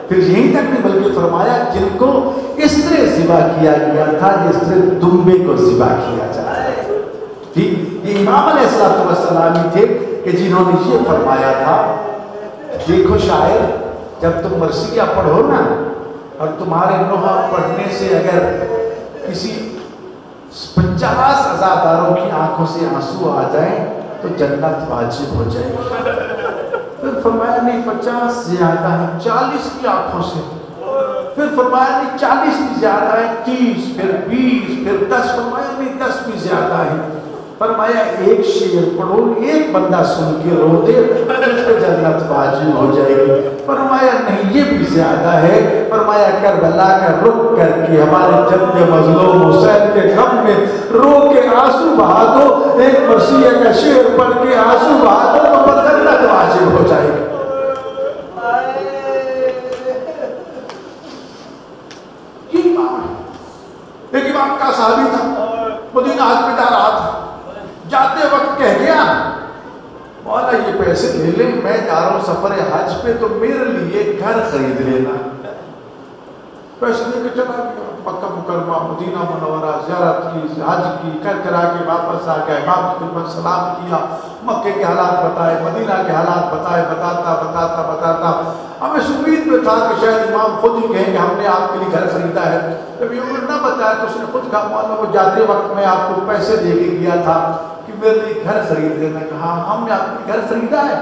پھر یہیں تک نہیں بلکہ فرمایا جن کو اس طرح ذبح کیا گیا تھا جس طرح دمبے کو ذبح کیا جاتا ہے۔ ٹھیک، یہ امام علیہ السلام ہی تھے کہ جنہوں نے یہ فرمایا تھا، دیکھو شاعر، جب تم مرثیہ پڑھو نا، اور تمہارے نوحہ پڑھنے سے اگر کسی 50 عزاداروں کی آنکھوں سے آنسو آ جائیں تو جنت واجب ہو جائے گی۔ پھر فرمایا نہیں 50 زیادہ ہے، 40 کی آنکھوں سے۔ پھر فرمایا نہیں 40 بھی زیادہ ہے، 30، پھر 20، پھر 10۔ فرمایا نہیں 10 بھی زیادہ ہے۔ فرمایا ایک شعر پڑھو، ایک بندہ سن کے رو دے، اس پہ جنت واجب ہو جائے گی۔ فرمایا نہیں یہ بھی زیادہ ہے۔ فرمایا کربلا کا رخ کر کے ہمارے جد مظلوم حسین کے غم میں رو کے آنسو بہا دو، ایک مرثیہ کا شعر پڑھ کے آنسو بہا دو، تو جنت واجب ہو جائے گی۔ یہ امام ہے۔ ایک امام کا صحابی تھا، مدینہ حج پہ جا رہا تھا، جاتے وقت کہہ گیا، مولا یہ پیسے لے لیں، میں جا رہا ہوں سفر حج پہ، تو میرے لیے گھر خرید لینا۔ پیسے لے کے چلا گیا مکہ مکرمہ، مدینہ منورہ، زیارت کی، حج کی، کرا کے واپس آ گیا، امام کی خدمت سلام کیا، مکے کے حالات بتائے، مدینہ کے حالات بتائے، بتاتا ہمیں امید میں تھا کہ شاید امام خود ہی کہیں کہ ہم نے آپ کے لیے گھر خریدا ہے۔ جب یہ عمر نہ بتایا تو اس نے خود کہا، مولا وہ جاتے وقت میں آپ کو پیسے دے کے گیا تھا کہ میرے لیے گھر خرید لینا۔ کہا ہم نے آپ کے گھر خریدا ہے؟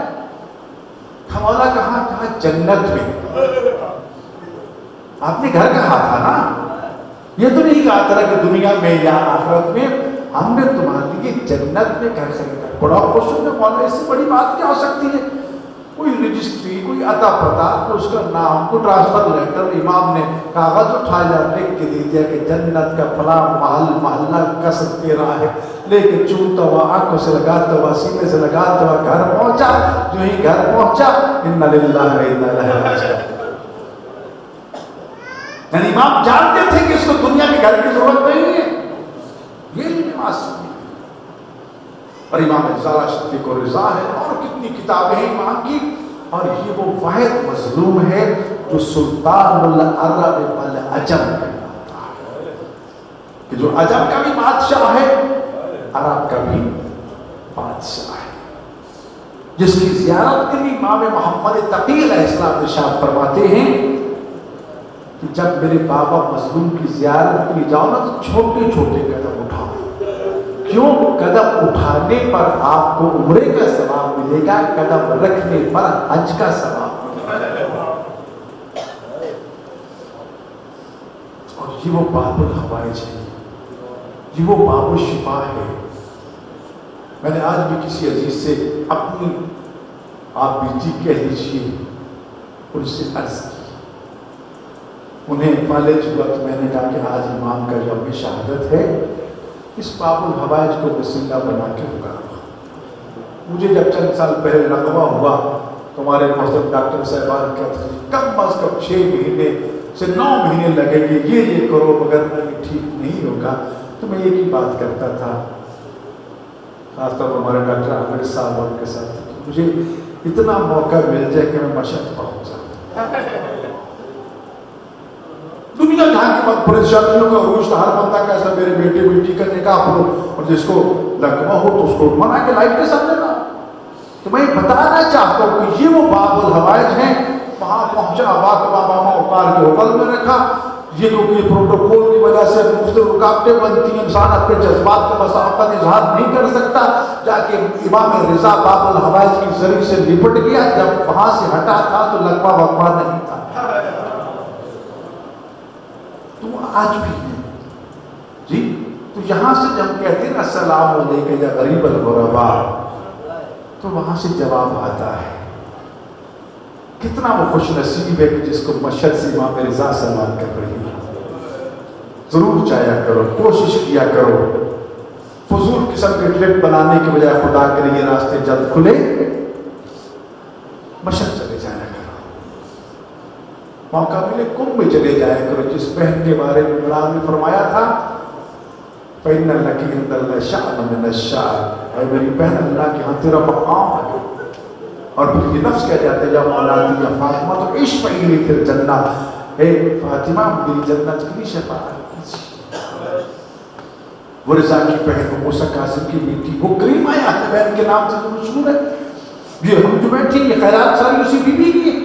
مولا کہا جنت میں۔ آپ نے گھر کہا تھا نا؟ یہ تو نہیں کہا تھا کہ دنیا میں یا آخرت میں ہم نے تمہارے لیے جنت میں گھر خریدا. بڑا خوش ہوں میں مولا اس سے بڑی بات کیا ہو سکتی ہے؟ کوئی رجسٹری، کوئی عطا پتا، کوئی اس کا نام، کوئی ٹرانسفر لیٹر، امام نے کاغذ اٹھایا لکھ کے دے دیا کہ جنت کا فلاں محل محلہ قصد تیرا ہے. لیکن چونتا ہوا آنکھوں سے لگاتا ہوا سینے سے لگاتا ہوا گھر پہنچا. جو ہی گھر پہنچا انا للہ و انا الیہ راجعون. یعنی امام جانتے تھے کہ اس کو دنیا میں گھر کی ضرورت نہیں ہے. یہ معصوم ہے. اور امام رضا شفیق و رضا ہے اور کتنی کتابیں ہیں امام کی. اور یہ وہ واحد مظلوم ہے جو سلطان العرب والعجم کہلاتا ہے، کہ جو عجم کا بھی بادشاہ ہے، عرب کا بھی بادشاہ ہے، جس کی زیارت کے لیے امام محمد تقی علیہ السلام ارشاد فرماتے ہیں کہ جب میرے بابا مظلوم کی زیارت کے لیے جاؤ نا تو چھوٹے چھوٹے قدم اٹھاؤ. کیوں؟ قدم اٹھانے پر آپ کو عمرے کا ثواب ملے گا، قدم رکھنے پر حج کا ثواب ملے گا. اور یہ وہ باب الحوائج ہے، یہ وہ باب الشفا ہے. میں نے آج بھی کسی عزیز سے اپنی آپ بیٹی کہہ لیجیے ان سے عرض کی. انہیں فالج ہوا تو میں نے کہا کہ آج امام کا یوم شہادت ہے، اس باب الحوائج کو وسیلہ بنا کے ہوگا. مجھے جب چند سال پہلے رقبہ ہوا تو ہمارے محترم ڈاکٹر صاحبان کہتے تھے کم از کم 6 مہینے سے 9 مہینے لگیں گے، یہ کرو مگر یہ ٹھیک نہیں ہوگا. تو میں ایک ہی بات کرتا تھا، خاص طور پر ہمارے ڈاکٹر عامر صاحب ان کے ساتھ، مجھے اتنا موقع مل جائے کہ میں مشہد پہنچ جاؤں. دنیا جہاں کی مت پریشانیوں کا عروج تھا، ہر بندہ کیسا میرے بیٹے بیٹی کا نکاح ہو اور جس کو لقبہ ہو تو اس کو منا کے لائف کے ساتھ لینا. تو میں بتانا چاہتا ہوں کہ یہ وہ باب الحوائج ہیں. وہاں پہنچا، بابا اتار کے ہوٹل میں رکھا. یہ کیونکہ پروٹوکول کی وجہ سے مختلف رکاوٹیں بنتی ہیں، انسان اپنے جذبات کا مساوقت اظہار نہیں کر سکتا. جا کے امام رضا باب الحوائج کی ذریعے سے لپٹ گیا. جب وہاں سے ہٹا تھا تو لقبہ وقبہ نہیں تھا. تو آج بھی ہے جی. تو یہاں سے جب کہتے ہیں السلام علیکم یا غریب الغرباء، تو وہاں سے جواب آتا ہے. کتنا وہ خوش نصیب ہے کہ جس کو مشہد سے امام رضا سلام کر رہی ہے. ضرور جایا کرو، کوشش کیا کرو. فضول قسم کے ٹرپ بنانے کے بجائے خدا کے لیے راستے جلد کھلے، مشہد چلے جایا کرو. موقع ملے کنب میں چلے جایا کرو. جس بہن کے بارے میں قرآن نے فرمایا تھا فَإِنَّ لَكِ عِندَ اللَّهِ شَأْنًا مِنَ الشَّعْرِ، اے میری بہن اللہ کے ہاں تیرا مقام ہے. اور پھر یہ نفس کہہ جاتے یا مولاتی یا فاطمہ تو عشق پہلی پھر جنت. اے فاطمہ میری جنت کی شفاعت کیجیے. وہ رضا کی بہن، وہ موسیٰ قاسم کی بیٹی، وہ کریمہ اہل بیت کے نام سے جو مشہور ہے. یہ ہم جو بیٹھے یہ خیرات ساری اسی بی بی کی ہے.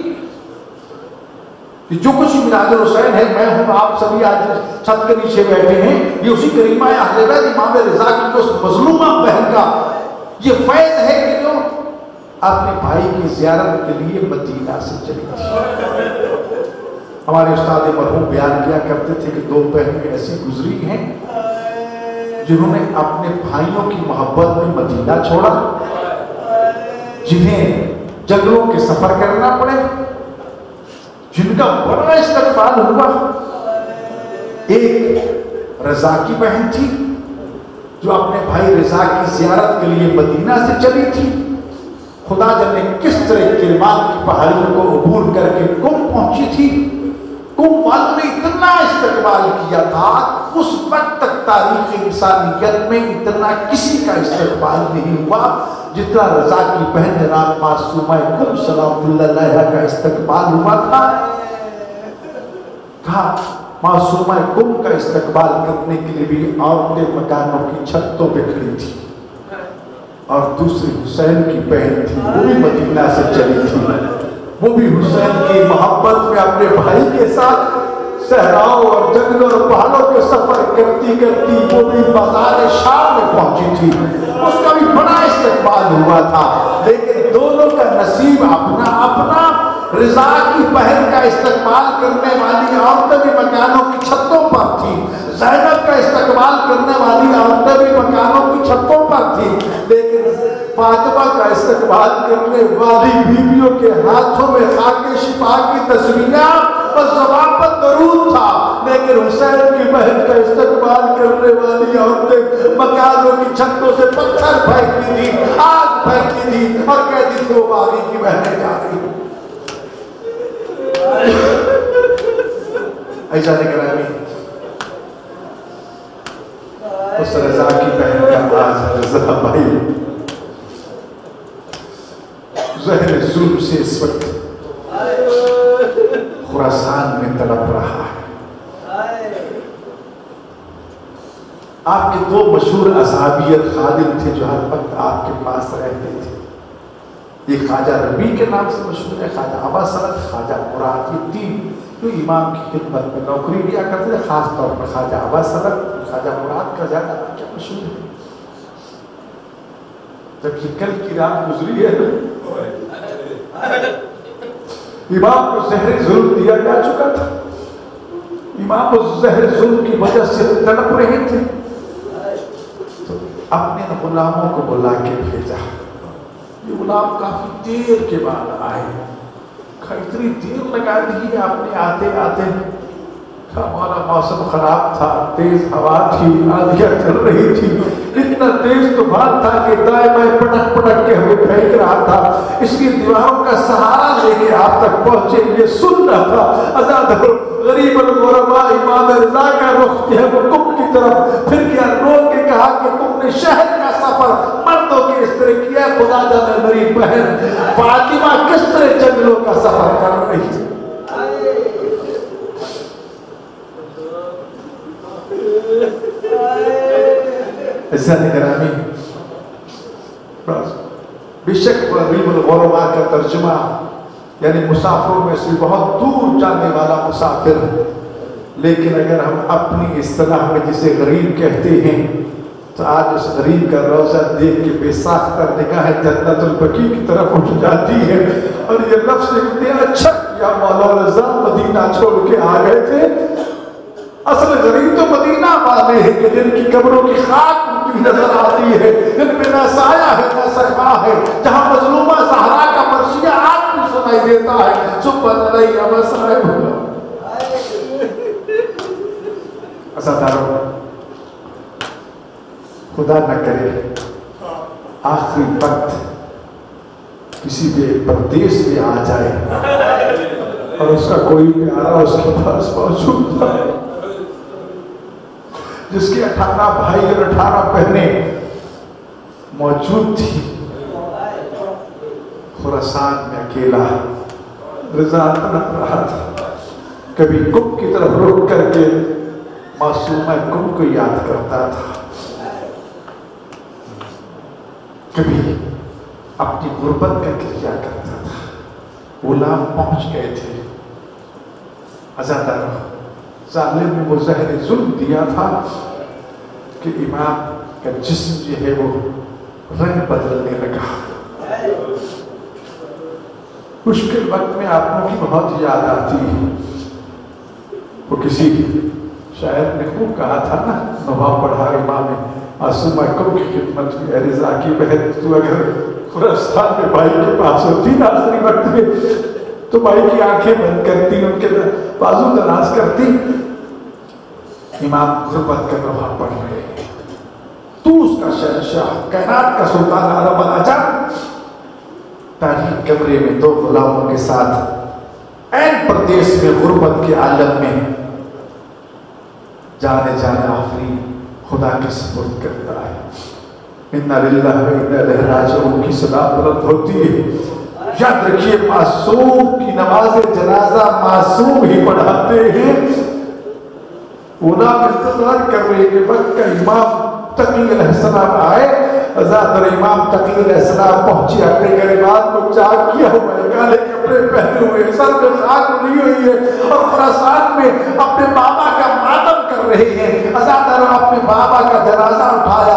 جو کچھ میراج الحسین ہے، میں ہوں، آپ سبھی آج چھت کے نیچے بیٹھے ہیں، یہ اسی کریمہ اہل بیت امام رضا کی اس مظلومہ بہن کا یہ فیض ہے کہ جو اپنے بھائی کی زیارت کے لیے مدینہ سے چلی تھی. ہمارے استاد مرحوم بیان کیا کرتے تھے کہ 2 بہنیں ایسی گزری ہیں جنہوں نے اپنے بھائیوں کی محبت میں مدینہ چھوڑا، جنہیں جنگلوں کے سفر کرنا پڑے، جن کا بڑا استقبال ہوا. ایک رضا کی بہن تھی جو اپنے بھائی رضا کی زیارت کے لیے مدینہ سے چلی تھی. خدا جانے کس طرح کرمان کی پہاڑیوں کو عبور کر کے کم پہنچی تھی. کم والوں نے اتنا استقبال کیا تھا، اس وقت تک تاریخ انسانیت میں اتنا کسی کا استقبال نہیں ہوا جتنا رضا کی بہن جناب معصومہ کم سلام اللہ علیہ کا استقبال ہوا تھا. کہا معصومہ کم کا استقبال کرنے کے لیے بھی عورتیں مکانوں کی چھتوں پہ کھڑی تھی. اور دوسری حسین کی بہن تھی، وہ بھی مدینہ سے چلی تھی. وہ بھی حسین کی محبت میں اپنے بھائی کے ساتھ صحراؤں اور جنگلوں اور پہاڑوں کے سفر کرتی کرتی وہ بھی بازار شام میں پہنچی تھی. اس کا بھی بڑا استقبال ہوا تھا، لیکن دونوں کا نصیب اپنا اپنا. رضا کی بہن کا استقبال کرنے والی عورتیں بھی مکانوں کی چھتوں پر تھی، استقبال کرنے والی عورتیں بھی مکانوں کی چھتوں پر تھی، لیکن فاطمہ کا استقبال کرنے والی بیویوں کے ہاتھوں میں خاک شفا کی تصویراں اور زبان پر درود تھا، لیکن حسین کی بہن کا استقبال کرنے والی عورتیں مکانوں کی چھتوں سے پتھر پھینکتی تھی، آگ پھینکتی تھی اور کہتی تھی وہ باغی کی بہنیں جا رہی ہیں۔ ایسا نگرانی اس رضا کی بہن کا آج رضا بھائی زہر ظلم سے اس وقت خراسان میں تڑپ رہا ہے۔ آپ کے دو مشہور اصحابیت خادم تھے جو ہر وقت آپ کے پاس رہتے تھے، یہ خواجہ ربیع کے نام سے مشہور ہے، خواجہ ابا سرد، خواجہ مراد، یہ تین جو امام کی خدمت میں نوکری لیا کرتے تھے، خاص طور پر خواجہ ابا سرد، خواجہ مراد کا زیادہ کیا مشہور ہے۔ جب یہ کل کی رات گزری ہے امام کو زہر ظلم دیا جا چکا تھا، امام اس زہر ظلم کی وجہ سے تڑپ رہے تھے، تو اپنے غلاموں کو بلا کے بھیجا۔ یہ غلام کافی دیر کے بعد آئے، اتنی دیر لگا دی آپ نے آتے آتے، ہمارا موسم خراب تھا، تیز ہوا تھی، آندھیاں چل رہی تھی، اتنا تیز طوفان تھا کہ دائیں بائیں پٹک پٹک کے ہمیں پھینک رہا تھا، اس کی دیواروں کا سہارا لے کے آپ تک پہنچے، یہ سن رہا تھا۔ آزاد غریب الغرباء امام رضا کا رخ جو ہے وہ کم کی طرف پھر کیا، رو کے کہا کہ تم نے شہر کا سفر مردوں کے اس طرح کیا، خدا جانے میری بہن فاطمہ کس طرح جنگلوں کا سفر کر رہی تھی۔ ایسا نگرانی بے شک غریب الغرباء کا ترجمہ یعنی مسافروں میں سے بہت دور جانے والا مسافر، لیکن اگر ہم اپنی اصطلاح میں جسے غریب کہتے ہیں تو آج اس غریب کا روزہ دیکھ کے بے ساختہ نگاہ جنت البقیع کی طرف اٹھ جاتی ہے، اور یہ لفظ اتنے اچھا کیا مولا رضا مدینہ چھوڑ کے آ گئے تھے۔ اصل غریب تو مدینہ والے ہیں کہ جن کی قبروں کی خاک ان کی نظر آتی ہے، جن میں نہ سایہ ہے نہ سرما ہے، جہاں مظلومہ زہرا کا مرثیہ آپ کو سنائی دیتا ہے، سبحان اللہ ابا صاحب عزاداروں، خدا نہ کرے آخری وقت کسی کے پردیس میں آ جائے اور اس کا کوئی پیارا اس کے پاس موجود تھا جس کے 18 بھائی اور 18 بہنیں موجود تھی، خراسان میں اکیلا رضا تڑپ رہا تھا، کبھی کم کی طرف رک کر کے معصومہ کم کو یاد کرتا تھا، کبھی اپنی غربت کا کریا کرتا تھا۔ غلام پہنچ گئے تھے، عزاداروں، ظالم نے وہ زہر ظلم دیا تھا کہ امام کا جسم جو ہے وہ رنگ بدلنے لگا۔ مشکل وقت میں آپ کی بہت یاد آتی ہے، وہ کسی شاعر نے خوب کہا تھا نا، نواب پڑھا امام معصومہ کم کی خدمت کی، اے رضا کی بہن تو اگر خراسان میں بھائی کے پاس ہوتی نا آخری وقت میں تو بھائی کی آنکھیں بند کرتی، ان کے بازو دراز کرتی۔ امام غربت کا نوحہ پڑھ رہے ہیں، طوس کا شہنشاہ، کائنات کا سلطان عالم العجب، تاریخ کمرے میں دو غلاموں کے ساتھ این پردیس میں غربت کے عالم میں جانے جانے آخری خدا کے سپرد کرتا ہے۔ اِنَّا لِلَّهِ وَإِنَّا إِلَيْهِ رَاجِعُونَ کی صدا بلند ہوتی ہے۔ یاد رکھیے معصوم کی نماز جنازہ معصوم ہی پڑھاتے ہیں۔ غلام انتظار کر رہے کہ وقت کا امام تقی علیہ السلام آئے، ذات امام تقی علیہ السلام پہنچے، اپنے گریبان کو چاک کیا ہوا ہے، کالے کپڑے پہنے ہوئے، سر پہ خاک اڑی ہوئی ہے، اور خراسان میں اپنے بابا کا ماتم کر رہے ہیں۔ عزاداروں، اپنے بابا کا جنازہ اٹھایا،